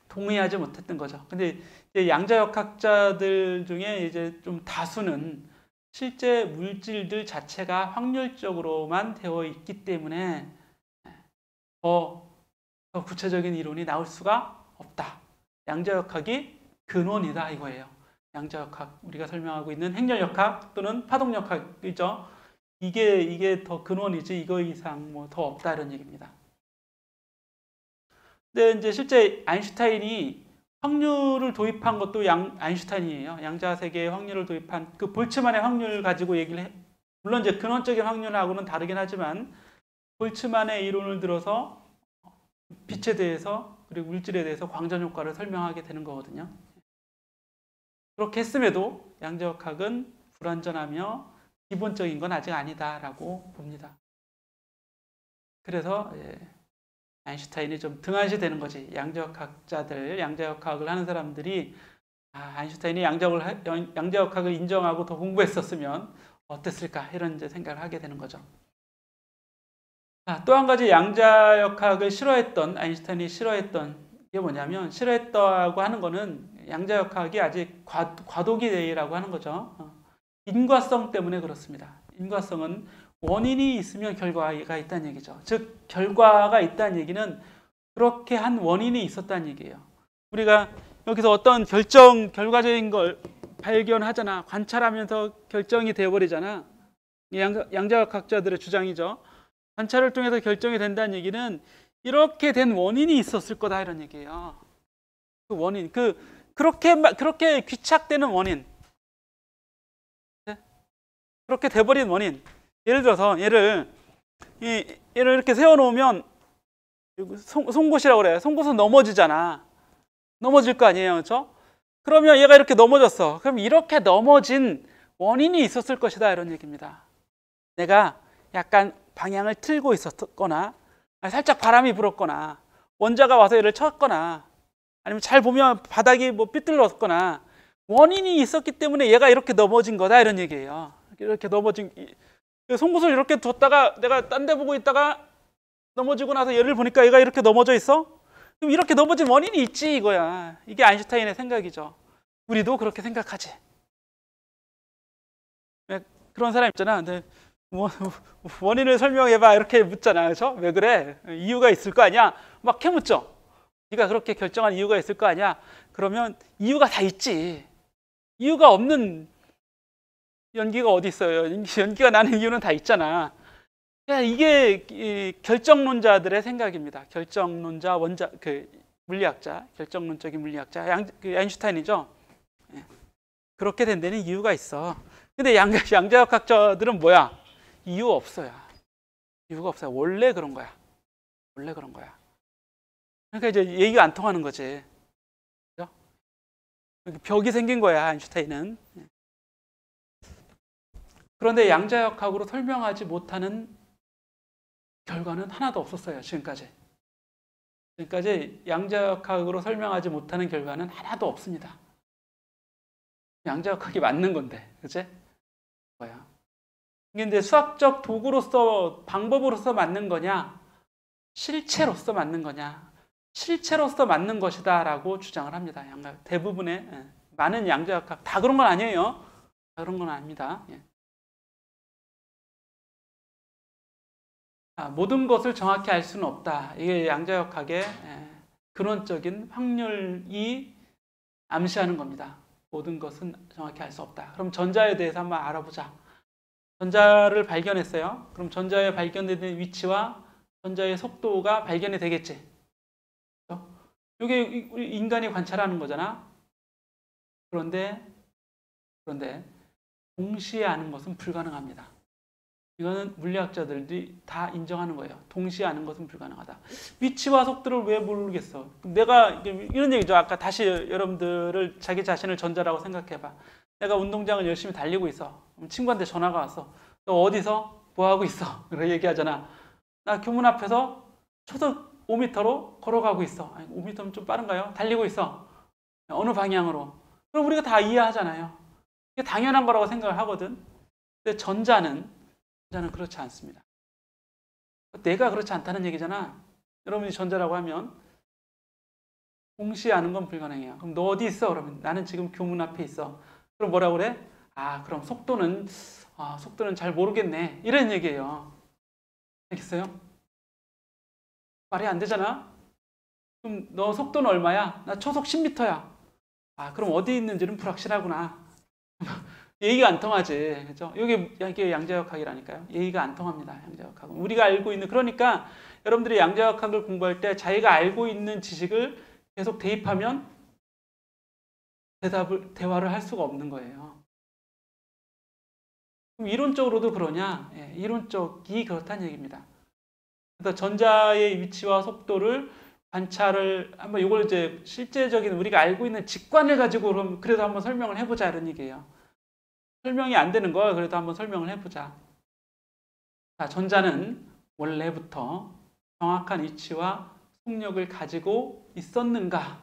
동의하지 못했던 거죠. 근데 이제 양자역학자들 중에 이제 좀 다수는 실제 물질들 자체가 확률적으로만 되어 있기 때문에 더 구체적인 이론이 나올 수가 없다. 양자역학이 근원이다 이거예요. 양자역학, 우리가 설명하고 있는 행렬역학 또는 파동역학이죠. 이게 더 근원이지 이거 이상 뭐 더 없다 이런 얘기입니다. 근데 이제 실제 아인슈타인이 확률을 도입한 것도 아인슈타인이에요. 양자세계의 확률을 도입한 그 볼츠만의 확률 가지고 얘기를 해. 물론 이제 근원적인 확률하고는 다르긴 하지만 볼츠만의 이론을 들어서 빛에 대해서 그리고 물질에 대해서 광전 효과를 설명하게 되는 거거든요. 그렇게 했음에도 양자역학은 불완전하며 기본적인 건 아직 아니다라고 봅니다. 그래서 아인슈타인이 좀 등한시 되는 거지. 양자역학을 하는 사람들이 아인슈타인이 양자역학을 인정하고 더 공부했었으면 어땠을까 이런 이제 생각을 하게 되는 거죠. 또 한 가지 양자역학을 싫어했던 아인슈타인이 싫어했던 게 뭐냐면 싫어했다고 하는 거는 양자역학이 아직 과도기라고 하는 거죠. 인과성 때문에 그렇습니다. 인과성은 원인이 있으면 결과가 있다는 얘기죠. 즉 결과가 있다는 얘기는 그렇게 한 원인이 있었다는 얘기예요. 우리가 여기서 어떤 결과적인 걸 발견하잖아. 관찰하면서 결정이 되어버리잖아. 양자역학자들의 주장이죠. 관찰을 통해서 결정이 된다는 얘기는 이렇게 된 원인이 있었을 거다 이런 얘기예요. 그 원인, 그렇게 귀착되는 원인, 그렇게 돼버린 원인. 예를 들어서 얘를 이렇게 세워놓으면 송곳이라고 그래요. 송곳은 넘어지잖아. 넘어질 거 아니에요, 그렇죠? 그러면 얘가 이렇게 넘어졌어. 그럼 이렇게 넘어진 원인이 있었을 것이다 이런 얘기입니다. 내가 약간 방향을 틀고 있었거나 살짝 바람이 불었거나 원자가 와서 얘를 쳤거나 아니면 잘 보면 바닥이 뭐 삐뚤었거나 원인이 있었기 때문에 얘가 이렇게 넘어진 거다 이런 얘기예요. 이렇게 넘어진 송곳을 이렇게 뒀다가 내가 딴 데 보고 있다가 넘어지고 나서 얘를 보니까 얘가 이렇게 넘어져 있어? 그럼 이렇게 넘어진 원인이 있지 이거야. 이게 아인슈타인의 생각이죠. 우리도 그렇게 생각하지. 그런 사람 있잖아. 근데 원인을 설명해봐 이렇게 묻잖아. 그렇죠? 왜 그래? 이유가 있을 거 아니야? 막 캐묻죠. 네가 그렇게 결정한 이유가 있을 거 아니야? 그러면 이유가 다 있지. 이유가 없는 연기가 어디 있어요? 연기가 나는 이유는 다 있잖아. 이게 결정론자들의 생각입니다. 결정론자, 물리학자, 결정론적인 물리학자, 아인슈타인이죠. 그렇게 된 데는 이유가 있어. 근데 양자역학자들은 뭐야? 이유 없어요. 이유가 없어요. 원래 그런 거야. 원래 그런 거야. 그러니까 이제 얘기가 안 통하는 거지. 그죠? 벽이 생긴 거야, 아인슈타인은. 그런데 양자역학으로 설명하지 못하는 결과는 하나도 없었어요, 지금까지. 지금까지 양자역학으로 설명하지 못하는 결과는 하나도 없습니다. 양자역학이 맞는 건데, 그치? 뭐야? 이게 이제 수학적 도구로서, 방법으로서 맞는 거냐, 실체로서 맞는 거냐, 실체로서 맞는 것이다 라고 주장을 합니다. 대부분의, 많은 양자역학, 다 그런 건 아니에요. 다 그런 건 아닙니다. 모든 것을 정확히 알 수는 없다. 이게 양자역학의 근원적인 확률이 암시하는 겁니다. 모든 것은 정확히 알 수 없다. 그럼 전자에 대해서 한번 알아보자. 전자를 발견했어요. 그럼 전자에 발견되는 위치와 전자의 속도가 발견이 되겠지. 이게 우리 인간이 관찰하는 거잖아. 그런데 동시에 아는 것은 불가능합니다. 이거는 물리학자들이 다 인정하는 거예요. 동시에 아는 것은 불가능하다. 위치와 속도를 왜 모르겠어? 내가 이런 얘기죠. 아까 다시 여러분들을 자기 자신을 전자라고 생각해봐. 내가 운동장을 열심히 달리고 있어. 친구한테 전화가 왔어. 너 어디서? 뭐 하고 있어? 그렇게 얘기하잖아. 나 교문 앞에서 초속 5m로 걸어가고 있어. 아니, 5m면 좀 빠른가요? 달리고 있어. 어느 방향으로? 그럼 우리가 다 이해하잖아요. 이게 당연한 거라고 생각을 하거든. 근데 전자는 그렇지 않습니다. 내가 그렇지 않다는 얘기잖아. 여러분이 전자라고 하면 동시에 아는 건 불가능해요. 그럼 너 어디 있어? 그러면 나는 지금 교문 앞에 있어. 그럼 뭐라고 그래? 그럼 속도는 잘 모르겠네. 이런 얘기예요. 알겠어요? 말이 안 되잖아. 그럼 너 속도는 얼마야? 나 초속 10m야. 그럼 어디 있는지는 불확실하구나. 얘기가 안 통하지. 그죠? 이게 양자역학이라니까요. 얘기가 안 통합니다. 양자역학은. 우리가 알고 있는, 그러니까 여러분들이 양자역학을 공부할 때 자기가 알고 있는 지식을 계속 대입하면 대화를 할 수가 없는 거예요. 그럼 이론적으로도 그러냐? 이론적이 그렇다는 얘기입니다. 그래서 전자의 위치와 속도를 관찰을 한번 이걸 이제 실제적인 우리가 알고 있는 직관을 가지고 그래도 한번 설명을 해보자 이런 얘기예요. 설명이 안 되는 걸 그래도 한번 설명을 해보자. 자, 전자는 원래부터 정확한 위치와 속력을 가지고 있었는가?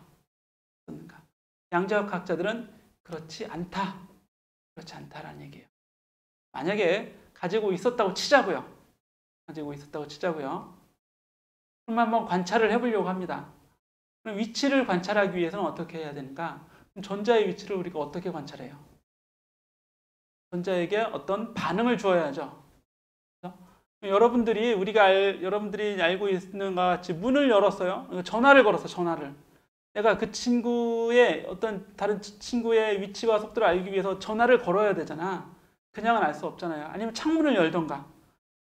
양자역학자들은 그렇지 않다. 그렇지 않다라는 얘기예요. 만약에 가지고 있었다고 치자고요. 그럼 한번 관찰을 해보려고 합니다. 그럼 위치를 관찰하기 위해서는 어떻게 해야 되는가? 그럼 전자의 위치를 우리가 어떻게 관찰해요? 전자에게 어떤 반응을 주어야죠. 여러분들이 알고 있는 것 같이 문을 열었어요. 전화를 걸었어, 전화를. 내가 그 친구의 어떤 다른 친구의 위치와 속도를 알기 위해서 전화를 걸어야 되잖아. 그냥은 알 수 없잖아요. 아니면 창문을 열던가.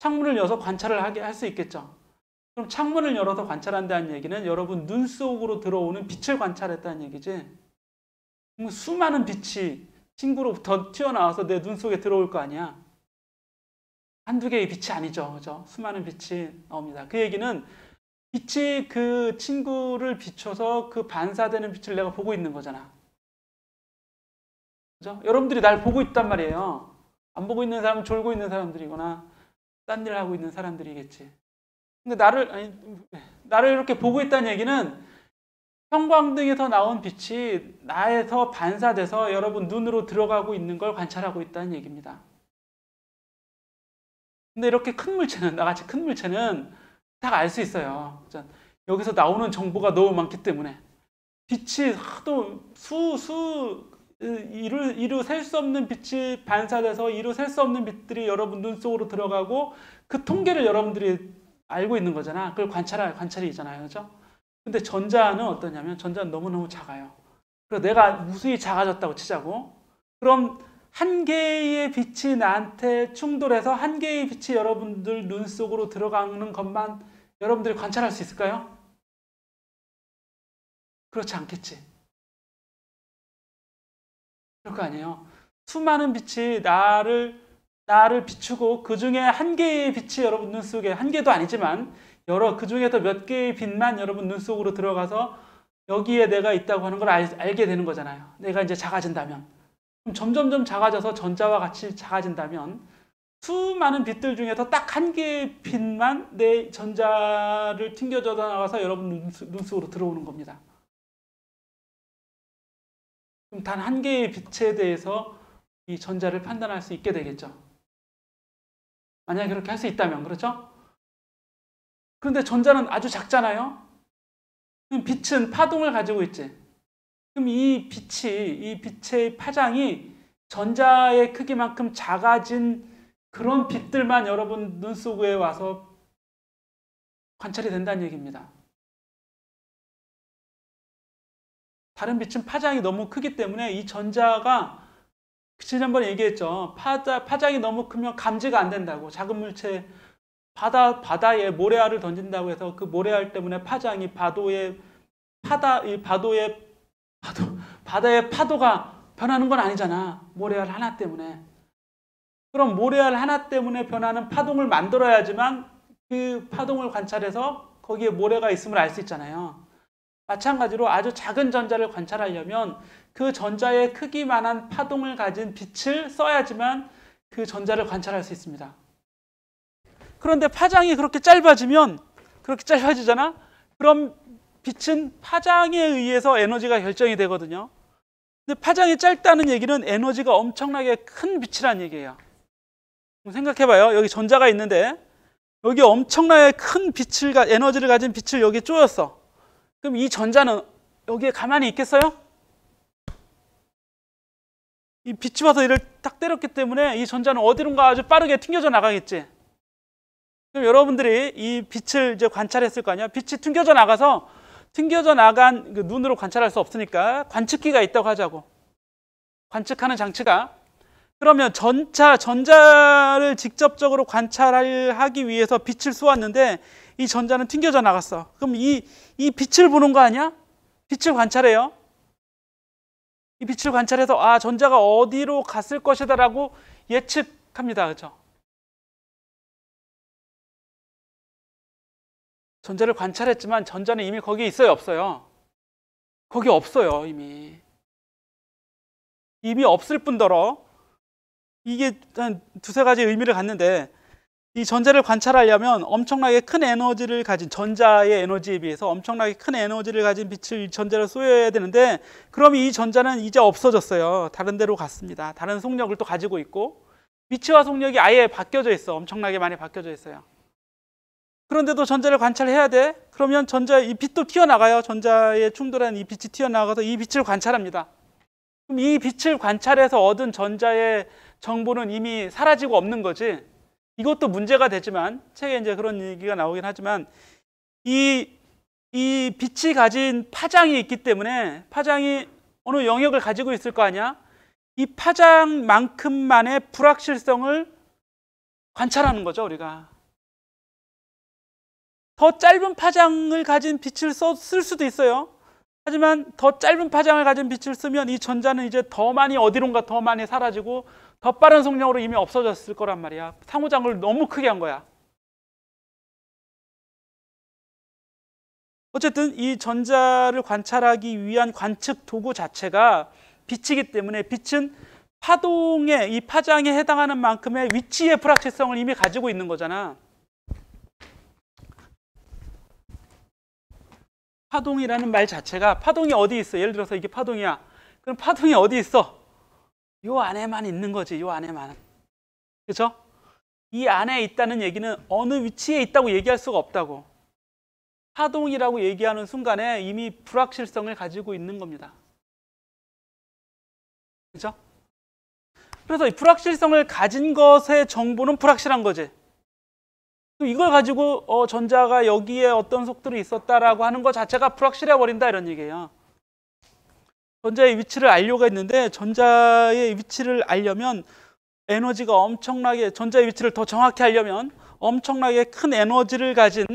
창문을 열어서 관찰을 할 수 있겠죠. 그럼 창문을 열어서 관찰한다는 얘기는 여러분 눈 속으로 들어오는 빛을 관찰했다는 얘기지. 수많은 빛이 친구로부터 튀어나와서 내 눈 속에 들어올 거 아니야. 한두 개의 빛이 아니죠. 그죠? 수많은 빛이 나옵니다. 그 얘기는 빛이 그 친구를 비춰서 그 반사되는 빛을 내가 보고 있는 거잖아. 그죠? 여러분들이 날 보고 있단 말이에요. 안 보고 있는 사람은 졸고 있는 사람들이거나 딴 일을 하고 있는 사람들이겠지. 근데 나를 이렇게 보고 있다는 얘기는 형광등에서 나온 빛이 나에서 반사돼서 여러분 눈으로 들어가고 있는 걸 관찰하고 있다는 얘기입니다. 근데 이렇게 큰 물체는, 나같이 큰 물체는 다 알 수 있어요. 여기서 나오는 정보가 너무 많기 때문에 빛이 하도 이루 셀 수 없는 빛이 반사돼서 이루 셀 수 없는 빛들이 여러분 눈 속으로 들어가고 그 통계를 여러분들이 알고 있는 거잖아. 그걸 관찰이잖아요. 그죠? 근데 전자는 어떠냐면 전자는 너무너무 작아요. 그래서 내가 무수히 작아졌다고 치자고. 그럼 한 개의 빛이 나한테 충돌해서 한 개의 빛이 여러분들 눈 속으로 들어가는 것만 여러분들이 관찰할 수 있을까요? 그렇지 않겠지. 그럴 거 아니에요. 수많은 빛이 나를 비추고 그 중에 한 개의 빛이 여러분 눈 속에, 한 개도 아니지만 그 중에서 몇 개의 빛만 여러분 눈 속으로 들어가서 여기에 내가 있다고 하는 걸 알게 되는 거잖아요. 내가 이제 작아진다면. 그럼 점점점 작아져서 전자와 같이 작아진다면 수많은 빛들 중에서 딱 한 개의 빛만 내 전자를 튕겨져 나가서 여러분 눈 속으로 들어오는 겁니다. 그럼 단 한 개의 빛에 대해서 이 전자를 판단할 수 있게 되겠죠. 만약에 그렇게 할 수 있다면, 그렇죠? 그런데 전자는 아주 작잖아요? 그럼 빛은 파동을 가지고 있지. 그럼 이 빛의 파장이 전자의 크기만큼 작아진 그런 빛들만 여러분 눈 속에 와서 관찰이 된다는 얘기입니다. 다른 빛은 파장이 너무 크기 때문에 이 전자가 지난번에 얘기했죠. 파장이 너무 크면 감지가 안 된다고. 작은 물체 바다에 모래알을 던진다고 해서 그 모래알 때문에 파장이 바다의 파도가 변하는 건 아니잖아. 모래알 하나 때문에. 그럼 모래알 하나 때문에 변하는 파동을 만들어야지만 그 파동을 관찰해서 거기에 모래가 있음을 알 수 있잖아요. 마찬가지로 아주 작은 전자를 관찰하려면 그 전자의 크기만한 파동을 가진 빛을 써야지만 그 전자를 관찰할 수 있습니다. 그런데 파장이 그렇게 짧아지잖아? 그럼 빛은 파장에 의해서 에너지가 결정이 되거든요. 근데 파장이 짧다는 얘기는 에너지가 엄청나게 큰 빛이라는 얘기예요. 생각해봐요. 여기 전자가 있는데 여기 엄청나게 큰 에너지를 가진 빛을 여기에 쪼였어. 그럼 이 전자는 여기에 가만히 있겠어요? 이 빛이 와서 이를 딱 때렸기 때문에 이 전자는 어디론가 아주 빠르게 튕겨져 나가겠지. 그럼 여러분들이 이 빛을 이제 관찰했을 거 아니야? 빛이 튕겨져 나간 그 눈으로 관찰할 수 없으니까 관측기가 있다고 하자고. 관측하는 장치가. 그러면 전자를 직접적으로 관찰하기 위해서 빛을 쏘았는데 이 전자는 튕겨져 나갔어. 그럼 이 빛을 보는 거 아니야? 빛을 관찰해요. 이 빛을 관찰해서 전자가 어디로 갔을 것이다라고 예측합니다. 그렇죠? 전자를 관찰했지만 전자는 이미 거기에 있어요, 없어요? 거기 없어요, 이미. 이미 없을 뿐더러 이게 한 두세 가지 의미를 갖는데 이 전자를 관찰하려면 엄청나게 큰 에너지를 가진 전자의 에너지에 비해서 엄청나게 큰 에너지를 가진 빛을 전자를 쏘여야 되는데 그럼 이 전자는 이제 없어졌어요. 다른 데로 갔습니다. 다른 속력을 또 가지고 있고 위치와 속력이 아예 바뀌어져 있어. 엄청나게 많이 바뀌어져 있어요. 그런데도 전자를 관찰해야 돼. 그러면 이 빛도 튀어나가요. 전자에 충돌한 이 빛이 튀어나가서 이 빛을 관찰합니다. 그럼 이 빛을 관찰해서 얻은 전자의 정보는 이미 사라지고 없는 거지. 이것도 문제가 되지만 책에 이제 그런 얘기가 나오긴 하지만 이 빛이 가진 파장이 있기 때문에 파장이 어느 영역을 가지고 있을 거 아니야? 이 파장만큼만의 불확실성을 관찰하는 거죠, 우리가. 더 짧은 파장을 가진 빛을 쓸 수도 있어요. 하지만 더 짧은 파장을 가진 빛을 쓰면 이 전자는 이제 더 많이 사라지고 더 빠른 속력으로 이미 없어졌을 거란 말이야. 상호작용을 너무 크게 한 거야. 어쨌든 이 전자를 관찰하기 위한 관측 도구 자체가 빛이기 때문에 빛은 이 파장에 해당하는 만큼의 위치의 불확실성을 이미 가지고 있는 거잖아. 파동이라는 말 자체가 파동이 어디 있어? 예를 들어서 이게 파동이야. 그럼 파동이 어디 있어? 요 안에만 있는 거지. 요 안에만. 그렇죠? 이 안에 있다는 얘기는 어느 위치에 있다고 얘기할 수가 없다고. 파동이라고 얘기하는 순간에 이미 불확실성을 가지고 있는 겁니다. 그렇죠? 그래서 이 불확실성을 가진 것의 정보는 불확실한 거지. 이걸 가지고 전자가 여기에 어떤 속도로 있었다라고 하는 것 자체가 불확실해 버린다 이런 얘기예요. 전자의 위치를 알려고 했는데 전자의 위치를 알려면 전자의 위치를 더 정확히 알려면 엄청나게 큰 에너지를 가진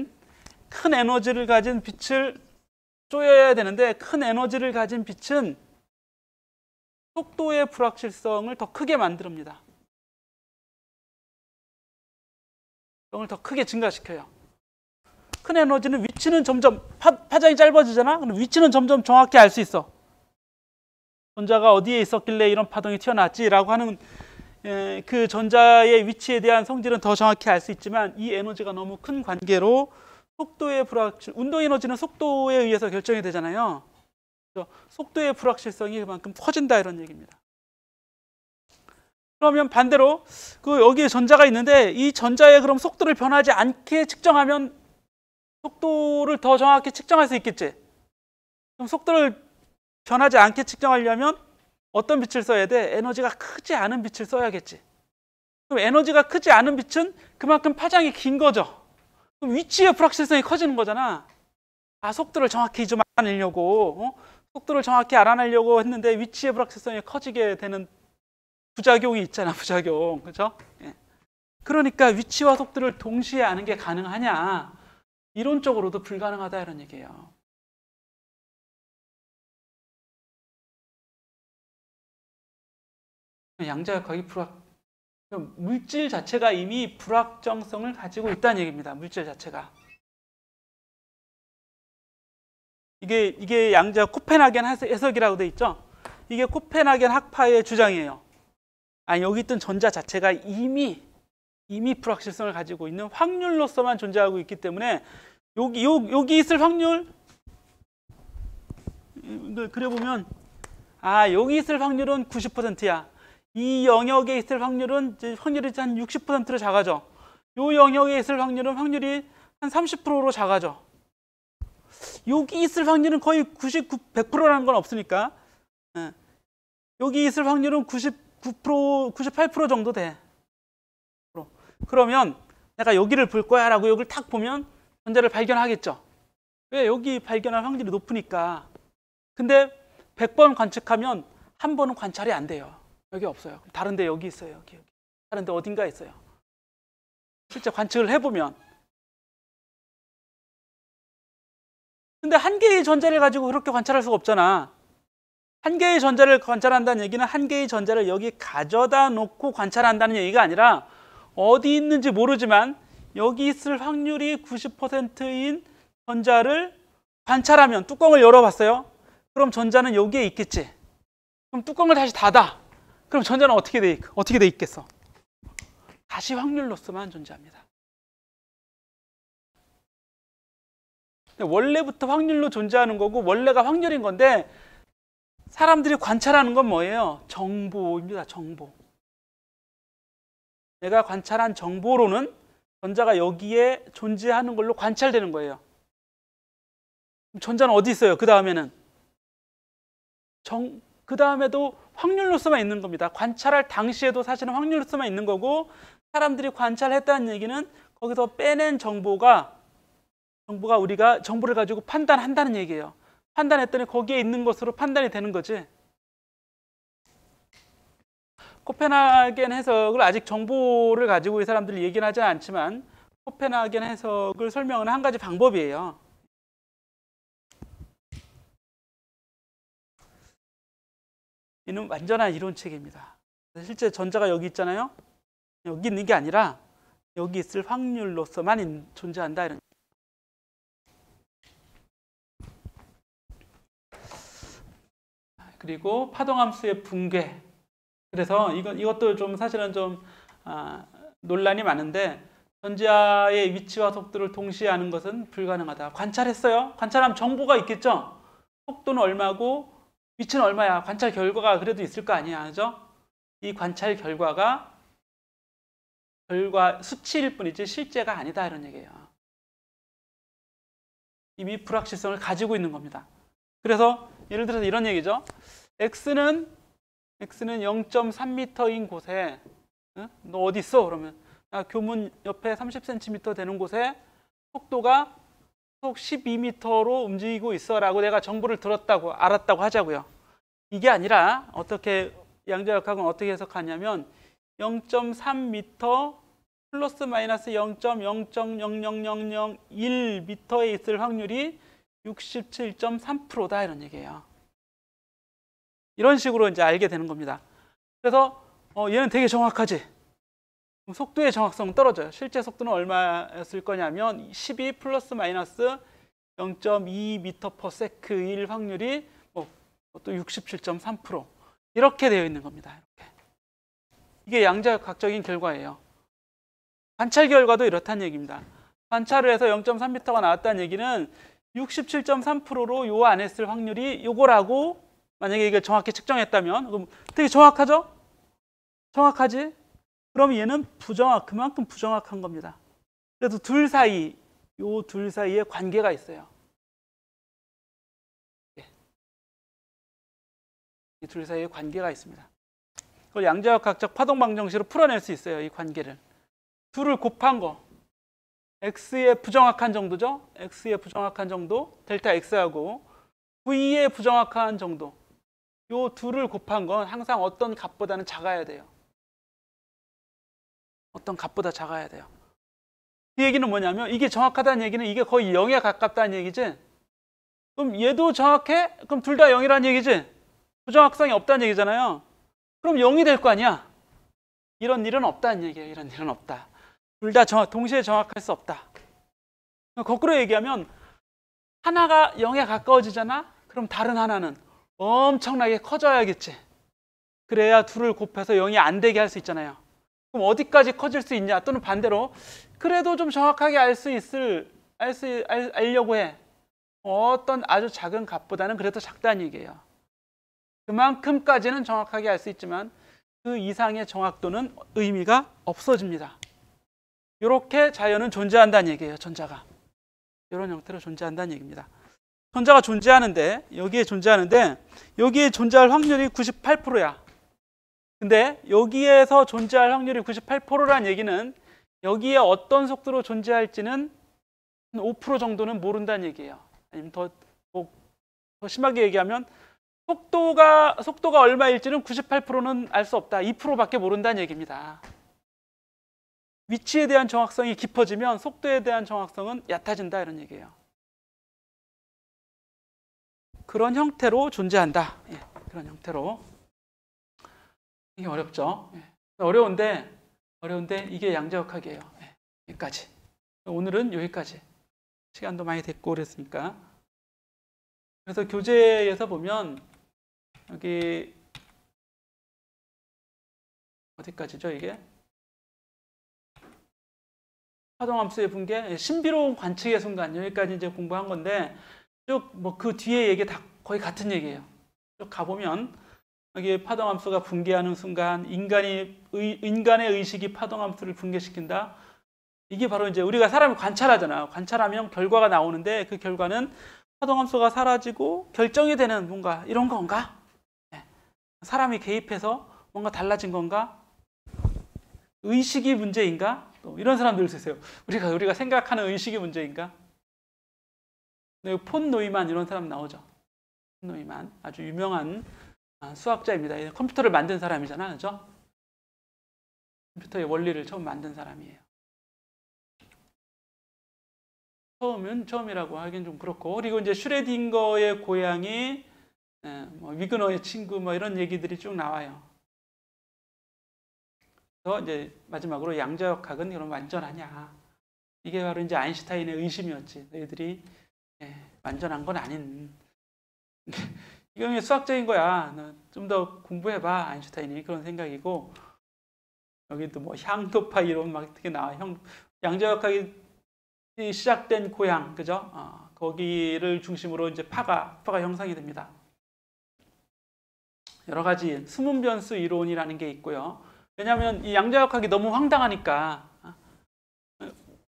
빛을 쪼여야 되는데 큰 에너지를 가진 빛은 속도의 불확실성을 더 크게 만듭니다. 더 크게 증가시켜요. 큰 에너지는 위치는 점점 파장이 짧아지잖아. 그럼 위치는 점점 정확히 알 수 있어. 전자가 어디에 있었길래 이런 파동이 튀어나왔지라고 하는 그 전자의 위치에 대한 성질은 더 정확히 알 수 있지만 이 에너지가 너무 큰 관계로 속도의 불확실, 운동 에너지는 속도에 의해서 결정이 되잖아요. 그래서 속도의 불확실성이 그만큼 커진다 이런 얘기입니다. 그러면 반대로 여기에 전자가 있는데 이 전자의 그럼 속도를 변하지 않게 측정하면 속도를 더 정확히 측정할 수 있겠지. 그럼 속도를 변하지 않게 측정하려면 어떤 빛을 써야 돼? 에너지가 크지 않은 빛을 써야겠지. 그럼 에너지가 크지 않은 빛은 그만큼 파장이 긴 거죠. 그럼 위치의 불확실성이 커지는 거잖아. 속도를 정확히 좀 알아내려고 속도를 정확히 알아내려고 했는데 위치의 불확실성이 커지게 되는 부작용이 있잖아. 부작용. 그렇죠? 예. 그러니까 위치와 속도를 동시에 아는 게 가능하냐? 이론적으로도 불가능하다 이런 얘기예요. 양자역학이 물질 자체가 이미 불확정성을 가지고 있다는 얘기입니다. 물질 자체가. 이게 양자역 코펜하겐 해석이라고 돼 있죠. 이게 코펜하겐 학파의 주장이에요. 여기 있던 전자 자체가 이미 불확실성을 가지고 있는 확률로서만 존재하고 있기 때문에 여기 있을 확률 그려보면 여기 있을 확률은 90%야. 이 영역에 있을 확률은 확률이 한 60%로 작아져. 이 영역에 있을 확률이 한 30%로 작아져. 여기 있을 확률은 거의 100%라는 건 없으니까 여기 있을 확률은 99%, 98% 정도 돼. 그러면 내가 여기를 볼 거야 라고 여기를 탁 보면 전자를 발견하겠죠. 왜? 여기 발견할 확률이 높으니까. 근데 100번 관측하면 한 번은 관찰이 안 돼요. 여기 없어요. 다른데 여기 있어요. 여기. 다른데 어딘가 있어요. 실제 관측을 해보면. 근데 한 개의 전자를 가지고 그렇게 관찰할 수가 없잖아. 한 개의 전자를 관찰한다는 얘기는 한 개의 전자를 여기 가져다 놓고 관찰한다는 얘기가 아니라 어디 있는지 모르지만 여기 있을 확률이 90%인 전자를 관찰하면 뚜껑을 열어봤어요. 그럼 전자는 여기에 있겠지. 그럼 뚜껑을 다시 닫아. 그럼 전자는 어떻게 돼 있겠어? 다시 확률로서만 존재합니다. 원래부터 확률로 존재하는 거고 원래가 확률인 건데 사람들이 관찰하는 건 뭐예요? 정보입니다. 정보. 내가 관찰한 정보로는 전자가 여기에 존재하는 걸로 관찰되는 거예요. 전자는 어디 있어요? 그 다음에는 그 다음에도 확률로서만 있는 겁니다. 관찰할 당시에도 사실은 확률로서만 있는 거고 사람들이 관찰했다는 얘기는 거기서 빼낸 정보가 우리가 정보를 가지고 판단한다는 얘기예요. 판단했더니 거기에 있는 것으로 판단이 되는 거지. 코펜하겐 해석을 아직 정보를 가지고 이 사람들이 얘기는 하지 않지만 코펜하겐 해석을 설명하는 한 가지 방법이에요. 이는 완전한 이론책입니다. 실제 전자가 여기 있잖아요. 여기 있는 게 아니라 여기 있을 확률로서만 존재한다 이런. 그리고 파동함수의 붕괴. 그래서 이것도 좀 사실은 좀 논란이 많은데 전자의 위치와 속도를 동시에 아는 것은 불가능하다. 관찰했어요. 관찰하면 정보가 있겠죠. 속도는 얼마고 위치는 얼마야. 관찰 결과가 그래도 있을 거 아니야. 그죠? 이 관찰 결과 수치일 뿐이지 실제가 아니다 이런 얘기예요. 이미 불확실성을 가지고 있는 겁니다. 그래서 예를 들어서 이런 얘기죠. X는 0.3m인 곳에 너 어디 있어? 그러면 교문 옆에 30cm 되는 곳에 속도가 속 12m로 움직이고 있어 라고 내가 정보를 알았다고 하자고요. 이게 아니라 양자역학은 어떻게 해석하냐면 0.3m 플러스 마이너스 0.0000001m에 있을 확률이 67.3%다 이런 얘기예요. 이런 식으로 이제 알게 되는 겁니다. 그래서 얘는 되게 정확하지. 그럼 속도의 정확성은 떨어져요. 실제 속도는 얼마였을 거냐면 12 플러스 마이너스 0.2m/s일 확률이 또 67.3% 이렇게 되어 있는 겁니다. 이렇게. 이게 양자역학적인 결과예요. 관찰 결과도 이렇다는 얘기입니다. 관찰을 해서 0.3m가 나왔다는 얘기는 67.3%로 요 안에 있을 확률이 요거라고 만약에 이걸 정확히 측정했다면 그럼 되게 정확하죠? 정확하지? 그럼 얘는 그만큼 부정확한 겁니다. 그래서 요 둘 사이에 관계가 있어요. 이 둘 사이에 관계가 있습니다. 그걸 양자역학적 파동 방정식으로 풀어낼 수 있어요. 이 관계를. 둘을 곱한 거. x의 부정확한 정도죠. x의 부정확한 정도, 델타 x하고 v의 부정확한 정도. 요 둘을 곱한 건 항상 어떤 값보다는 작아야 돼요. 어떤 값보다 작아야 돼요. 이 얘기는 뭐냐면 이게 정확하다는 얘기는 이게 거의 0에 가깝다는 얘기지. 그럼 얘도 정확해? 그럼 둘 다 0이라는 얘기지. 부정확성이 없다는 얘기잖아요. 그럼 0이 될 거 아니야. 이런 일은 없다는 얘기예요. 이런 일은 없다. 둘 다 동시에 정확할 수 없다. 거꾸로 얘기하면 하나가 0에 가까워지잖아. 그럼 다른 하나는 엄청나게 커져야겠지. 그래야 둘을 곱해서 0이 안 되게 할 수 있잖아요. 그럼 어디까지 커질 수 있냐? 또는 반대로 그래도 좀 정확하게 알려고 해. 어떤 아주 작은 값보다는 그래도 작다는 얘기예요. 그만큼까지는 정확하게 알 수 있지만 그 이상의 정확도는 의미가 없어집니다. 이렇게 자연은 존재한다는 얘기예요. 전자가. 이런 형태로 존재한다는 얘기입니다. 전자가 존재하는데 여기에 존재할 확률이 98%야. 근데 여기에서 존재할 확률이 98%란 얘기는 여기에 어떤 속도로 존재할지는 5% 정도는 모른다는 얘기예요. 아니면 더 심하게 얘기하면 속도가 얼마일지는 98%는 알 수 없다. 2%밖에 모른다는 얘기입니다. 위치에 대한 정확성이 깊어지면 속도에 대한 정확성은 얕아진다 이런 얘기예요. 그런 형태로 존재한다. 예, 그런 형태로. 이게 어렵죠. 예. 어려운데 이게 양자역학이에요. 예, 여기까지. 오늘은 여기까지. 시간도 많이 됐고 그랬으니까. 그래서 교재에서 보면 여기 어디까지죠 이게? 파동함수의 붕괴, 신비로운 관측의 순간 여기까지 이제 공부한 건데 쭉 그 뒤에 얘기 다 거의 같은 얘기예요. 쭉 가보면 여기 파동함수가 붕괴하는 순간 인간의 의식이 파동함수를 붕괴시킨다. 이게 바로 이제 우리가 사람을 관찰하잖아요. 관찰하면 결과가 나오는데 그 결과는 파동함수가 사라지고 결정이 되는 뭔가 이런 건가? 네. 사람이 개입해서 뭔가 달라진 건가? 의식이 문제인가? 또 이런 사람들 있어요. 우리가 생각하는 의식이 문제인가? 네, 폰 노이만 이런 사람 나오죠. 폰 노이만 아주 유명한 수학자입니다. 컴퓨터를 만든 사람이잖아, 그죠? 컴퓨터의 원리를 처음 만든 사람이에요. 처음이라고 하긴 좀 그렇고, 그리고 이제 슈레딩거의 고양이, 위그너의 친구, 이런 얘기들이 쭉 나와요. 그래서 이제 마지막으로 양자역학은 그럼 완전하냐? 이게 바로 이제 아인슈타인의 의심이었지. 너희들이 완전한 건 아닌. 이건 수학적인 거야. 좀 더 공부해봐. 아인슈타인이 그런 생각이고, 여기도 향도파 이론 막 어떻게 나와. 양자역학이 시작된 고향, 그죠? 거기를 중심으로 이제 파가 형성이 됩니다. 여러 가지 수문 변수 이론이라는 게 있고요. 왜냐하면 이 양자역학이 너무 황당하니까,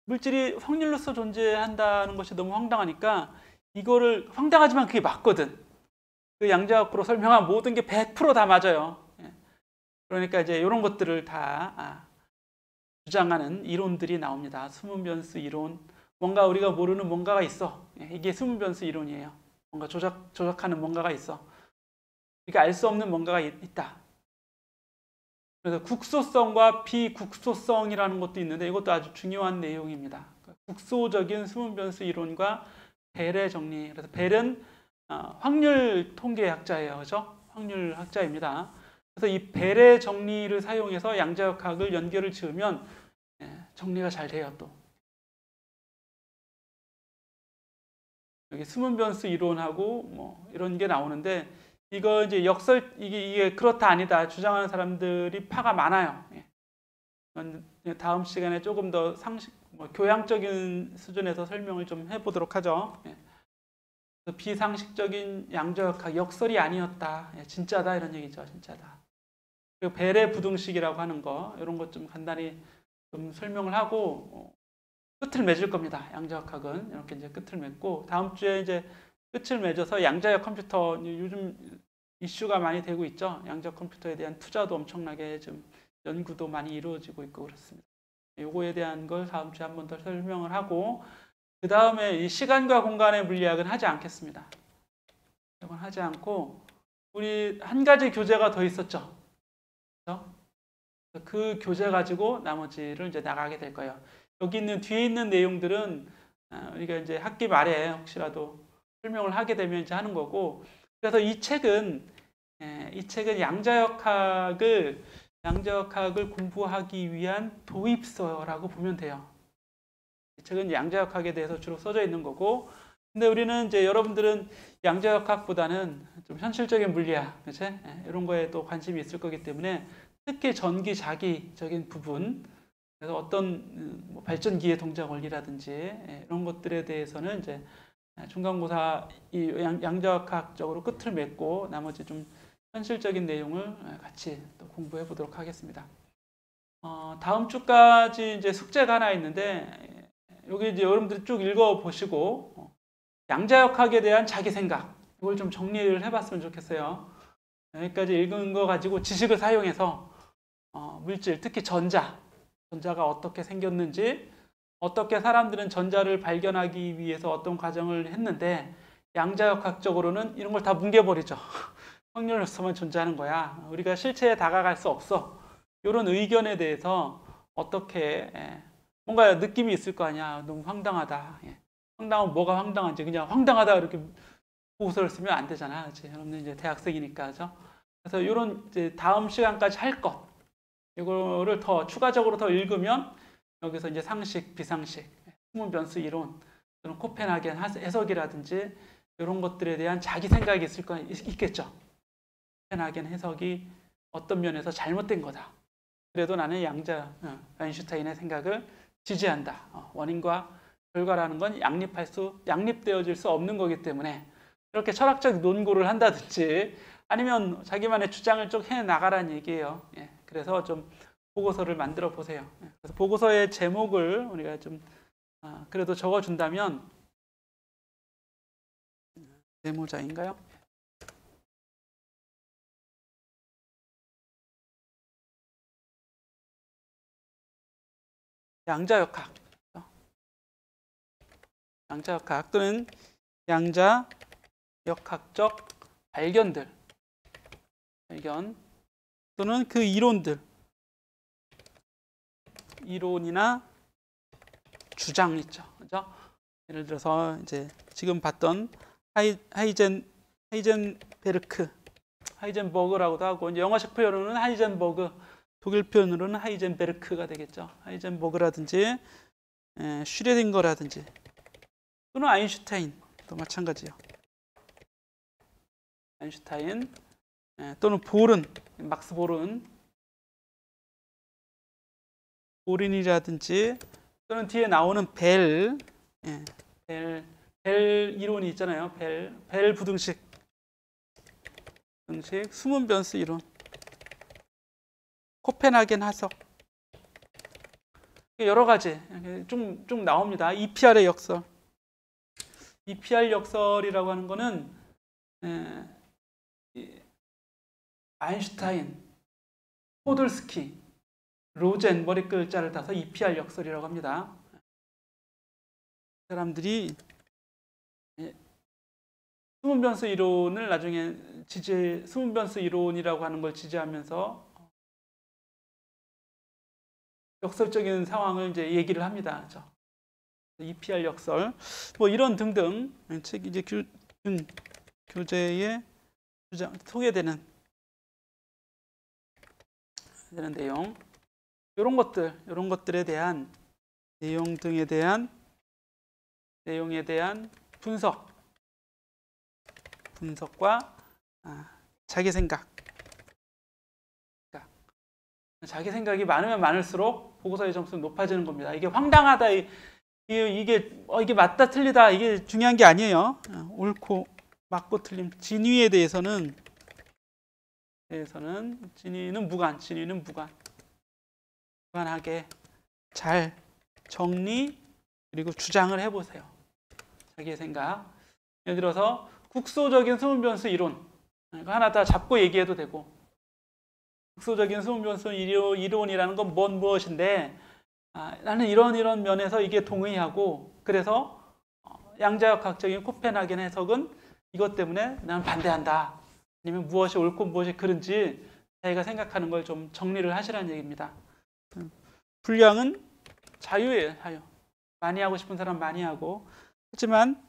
물질이 확률로서 존재한다는 것이 너무 황당하니까 이거를 황당하지만 그게 맞거든. 그 양자역으로 설명한 모든 게 100% 다 맞아요. 그러니까 이제 이런 것들을 다 주장하는 이론들이 나옵니다. 수문 변수 이론, 뭔가 우리가 모르는 뭔가가 있어. 이게 수문 변수 이론이에요. 뭔가 조작하는 뭔가가 있어. 우리가 알 수 없는 뭔가가 있다. 그래서 국소성과 비국소성이라는 것도 있는데 이것도 아주 중요한 내용입니다. 국소적인 수문 변수 이론과 벨의 정리. 그래서 벨은 확률 통계학자예요, 그죠? 확률 학자입니다. 그래서 이 벨의 정리를 사용해서 양자역학을 연결을 지으면 정리가 잘 돼요. 또 여기 숨은 변수 이론하고 뭐 이런 게 나오는데 이거 이제 이게 그렇다 아니다 주장하는 사람들이 파가 많아요. 다음 시간에 조금 더 교양적인 수준에서 설명을 좀 해보도록 하죠. 비상식적인 양자역학 역설이 아니었다. 진짜다 이런 얘기죠. 진짜다. 그리고 벨의 부등식이라고 하는 거 이런 것 좀 간단히 좀 설명을 하고 끝을 맺을 겁니다. 양자역학은 이렇게 이제 끝을 맺고 다음 주에 이제 끝을 맺어서 양자역 컴퓨터 요즘 이슈가 많이 되고 있죠. 양자역 컴퓨터에 대한 투자도 엄청나게 좀 연구도 많이 이루어지고 있고 그렇습니다. 요거에 대한 걸 다음 주에 한 번 더 설명을 하고 그 다음에 이 시간과 공간의 물리학은 하지 않겠습니다. 이건 하지 않고 우리 한 가지 교재가 더 있었죠. 그렇죠? 그 교재 가지고 나머지를 이제 나가게 될 거예요. 여기 있는 뒤에 있는 내용들은 우리가 이제 학기 말에 혹시라도 설명을 하게 되면 이제 하는 거고 그래서 이 책은 양자역학을 공부하기 위한 도입서라고 보면 돼요. 이 책은 양자역학에 대해서 주로 써져 있는 거고 근데 우리는 이제 여러분들은 양자역학보다는 좀 현실적인 물리학 그치? 이런 거에 또 관심이 있을 거기 때문에 특히 전기 자기적인 부분 그래서 어떤 발전기의 동작 원리라든지 이런 것들에 대해서는 이제 중간고사 이 양자역학적으로 끝을 맺고 나머지 좀 현실적인 내용을 같이 또 공부해 보도록 하겠습니다. 다음 주까지 이제 숙제가 하나 있는데 여기 이제 여러분들이 쭉 읽어 보시고 양자역학에 대한 자기 생각 이걸 좀 정리를 해봤으면 좋겠어요. 여기까지 읽은 거 가지고 지식을 사용해서 물질 특히 전자가 어떻게 생겼는지 어떻게 사람들은 전자를 발견하기 위해서 어떤 과정을 했는데 양자역학적으로는 이런 걸 다 뭉개버리죠. 확률 요소만 존재하는 거야. 우리가 실체에 다가갈 수 없어. 이런 의견에 대해서 어떻게 뭔가 느낌이 있을 거 아니야. 너무 황당하다. 황당하면 뭐가 황당한지 그냥 황당하다 이렇게 보고서를 쓰면 안 되잖아. 그치? 여러분들 이제 대학생이니까. 그죠? 그래서 이런 이제 다음 시간까지 할 것. 이거를 더 추가적으로 더 읽으면 여기서 이제 상식, 비상식, 숨은 변수 이론, 그런 코펜하겐 해석이라든지 이런 것들에 대한 자기 생각이 있겠죠. 코펜하겐 해석이 어떤 면에서 잘못된 거다. 그래도 나는 아인슈타인의 생각을 지지한다. 원인과 결과라는 건 양립되어질 수 없는 거기 때문에 이렇게 철학적 논고를 한다든지 아니면 자기만의 주장을 쭉 해나가라는 얘기예요. 그래서 좀 보고서를 만들어 보세요. 그래서 보고서의 제목을 우리가 좀 그래도 적어준다면 메모자인가요? 양자역학 또는 양자역학적 발견 또는 그 이론이나 주장 있죠. 그죠? 예를 들어서 이제 지금 봤던 하이젠버그라고도 하고 이제 영어식 표현으로는 하이젠버그, 독일 표현으로는 하이젠베르크가 되겠죠. 하이젠버그라든지 슈레딩거라든지 또는 아인슈타인도 마찬가지예요. 아인슈타인 또는 막스 보른이라든지 또는 뒤에 나오는 벨 이론이 있잖아요. 벨 부등식, 숨은 변수 이론, 코펜하겐 하석 여러 가지 쭉 나옵니다. EPR의 역설. EPR 역설이라고 하는 거는 아인슈타인, 포돌스키, 로젠 머리 글자를 따서 EPR 역설이라고 합니다. 사람들이 숨은 변수 이론을 나중에 숨은 변수 이론이라고 하는 걸 지지하면서 역설적인 상황을 이제 얘기를 합니다. 그렇죠? EPR 역설, 뭐 이런 등등 책 이제 교재에 소개되는 되는 내용, 이런 것들에 대한 내용 등에 대한 내용에 대한 분석과 자기 생각. 자기 생각이 많으면 많을수록 보고서의 점수는 높아지는 겁니다. 이게 황당하다, 이게 맞다 틀리다, 이게 중요한 게 아니에요. 옳고 맞고 틀림, 진위에 대해서는 진위는 무관하게 잘 정리 그리고 주장을 해보세요. 자기의 생각. 예를 들어서 국소적인 수문변수 이론, 이거 하나 다 잡고 얘기해도 되고, 국소적인 수문변수 이론이라는 건 무엇인데, 나는 이런 면에서 이게 동의하고, 그래서 양자역학적인 코펜하겐 해석은 이것 때문에 나는 반대한다. 아니면 무엇이 옳고 무엇이 그른지 자기가 생각하는 걸 좀 정리를 하시라는 얘기입니다. 분량은 자유예요, 자유. 많이 하고 싶은 사람 많이 하고, 하지만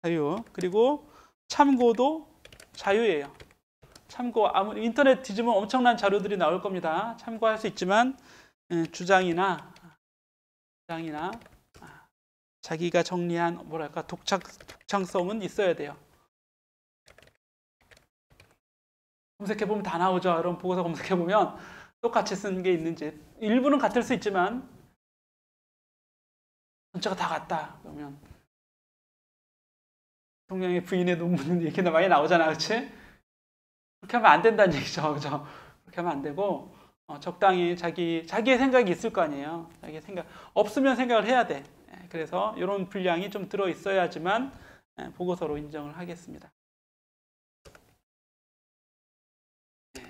자유. 그리고 참고도 자유예요. 참고, 인터넷 뒤지면 엄청난 자료들이 나올 겁니다. 참고할 수 있지만 주장이나 자기가 정리한 독창성은 있어야 돼요. 검색해보면 다 나오죠. 여러분 보고서 검색해보면 똑같이 쓴 게 있는지, 일부는 같을 수 있지만 전체가 다 같다 그러면 대통령의 부인의 논문 얘기가 많이 나오잖아, 그렇지? 그렇게 하면 안 된다는 얘기죠, 그죠? 그렇게 하면 안 되고 적당히 자기의 생각이 있을 거 아니에요. 자기의 생각 없으면 생각을 해야 돼. 그래서 이런 분량이 좀 들어 있어야지만 보고서로 인정을 하겠습니다.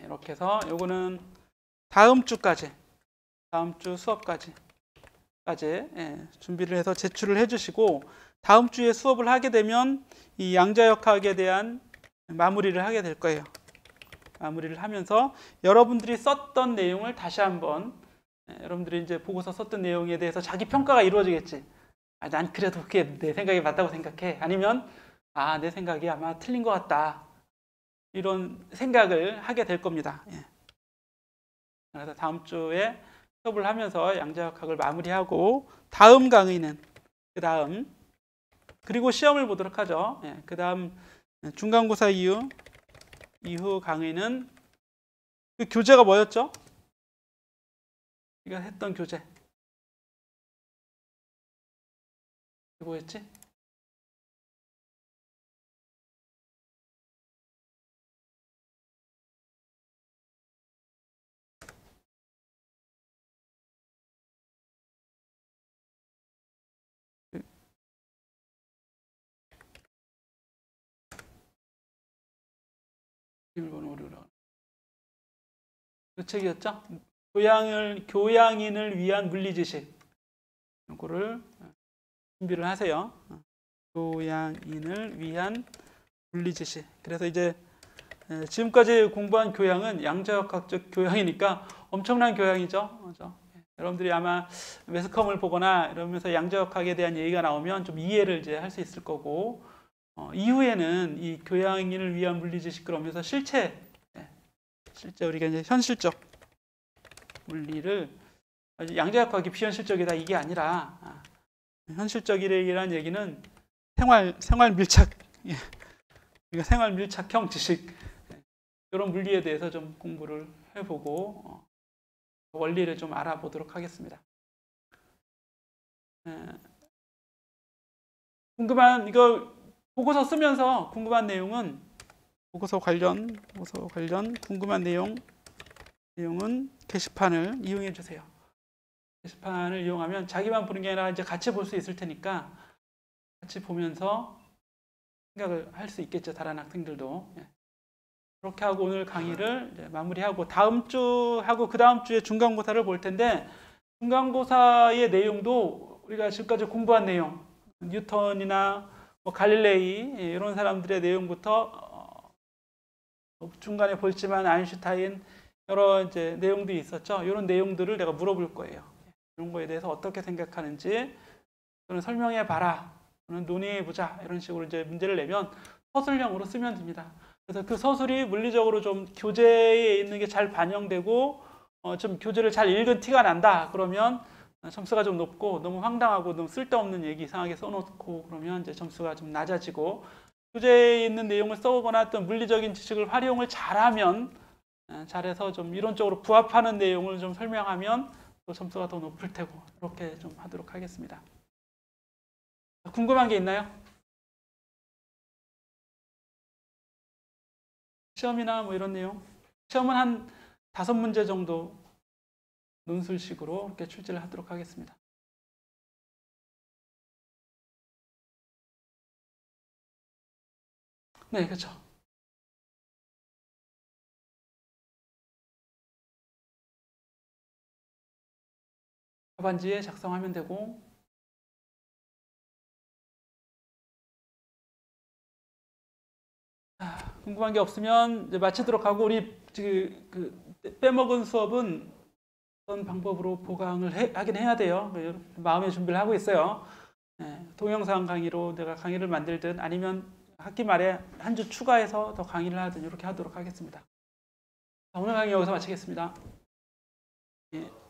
이렇게 해서 요거는 다음 주 수업까지 준비를 해서 제출을 해주시고, 다음 주에 수업을 하게 되면 이 양자역학에 대한 마무리를 하게 될 거예요. 마무리를 하면서 여러분들이 썼던 내용을 다시 한번, 여러분들이 이제 보고서 썼던 내용에 대해서 자기 평가가 이루어지겠지. 난 그래도 그게 내 생각이 맞다고 생각해. 아니면 내 생각이 아마 틀린 것 같다. 이런 생각을 하게 될 겁니다. 그래서 다음 주에 수업을 하면서 양자역학을 마무리하고, 다음 강의는 그리고 시험을 보도록 하죠. 그 다음 중간고사 이후 강의는 그 교재가 뭐였죠? 우리가 했던 교재 뭐였지? 그 책이었죠? 교양인을 위한 물리지식. 이거를 준비를 하세요. 교양인을 위한 물리지식. 그래서 이제 지금까지 공부한 교양은 양자역학적 교양이니까 엄청난 교양이죠. 그렇죠? 여러분들이 아마 매스컴을 보거나 이러면서 양자역학에 대한 얘기가 나오면 좀 이해를 이제 할 수 있을 거고, 이후에는 이 교양인을 위한 물리지식 그러면서 실제 우리가 이제 현실적 물리를, 양자역학이 비현실적이다 이게 아니라 현실적이라는 얘기는 생활 밀착, 우리가 생활 밀착형 지식, 이런 물리에 대해서 좀 공부를 해보고 원리를 좀 알아보도록 하겠습니다. 이거 보고서 쓰면서 궁금한 내용은 보고서 관련 궁금한 내용은 게시판을 이용해 주세요. 게시판을 이용하면 자기만 보는 게 아니라 이제 같이 볼 수 있을 테니까 같이 보면서 생각을 할 수 있겠죠. 다른 학생들도. 그렇게 하고 오늘 강의를 이제 마무리하고, 다음 주하고 그 다음 주에 중간고사를 볼 텐데, 중간고사의 내용도 우리가 지금까지 공부한 내용, 뉴턴이나 갈릴레이 이런 사람들의 내용부터 중간에 볼지만 아인슈타인 여러 이제 내용들이 있었죠. 이런 내용들을 내가 물어볼 거예요. 이런 거에 대해서 어떻게 생각하는지 또는 설명해 봐라, 또는 논의해 보자, 이런 식으로 이제 문제를 내면 서술형으로 쓰면 됩니다. 그래서 그 서술이 물리적으로 좀 교재에 있는 게 잘 반영되고 좀 교재를 잘 읽은 티가 난다. 그러면 점수가 좀 높고, 너무 황당하고 너무 쓸데없는 얘기 이상하게 써놓고 그러면 이제 점수가 좀 낮아지고, 교재에 있는 내용을 써오거나 어떤 물리적인 지식을 활용을 잘하면, 잘해서 좀 이론적으로 부합하는 내용을 좀 설명하면 또 점수가 더 높을 테고, 이렇게 좀 하도록 하겠습니다. 궁금한 게 있나요? 시험이나 뭐 이런 내용? 시험은 한 5문제 정도 논술식으로 이렇게 출제를 하도록 하겠습니다. 네, 그렇죠. 답안지에 작성하면 되고, 궁금한 게 없으면 이제 마치도록 하고, 우리 빼먹은 수업은 어떤 방법으로 보강을 하긴 해야 돼요. 마음의 준비를 하고 있어요. 동영상 강의로 내가 강의를 만들든 아니면 학기 말에 한 주 추가해서 더 강의를 하든 이렇게 하도록 하겠습니다. 오늘 강의 여기서 마치겠습니다. 예.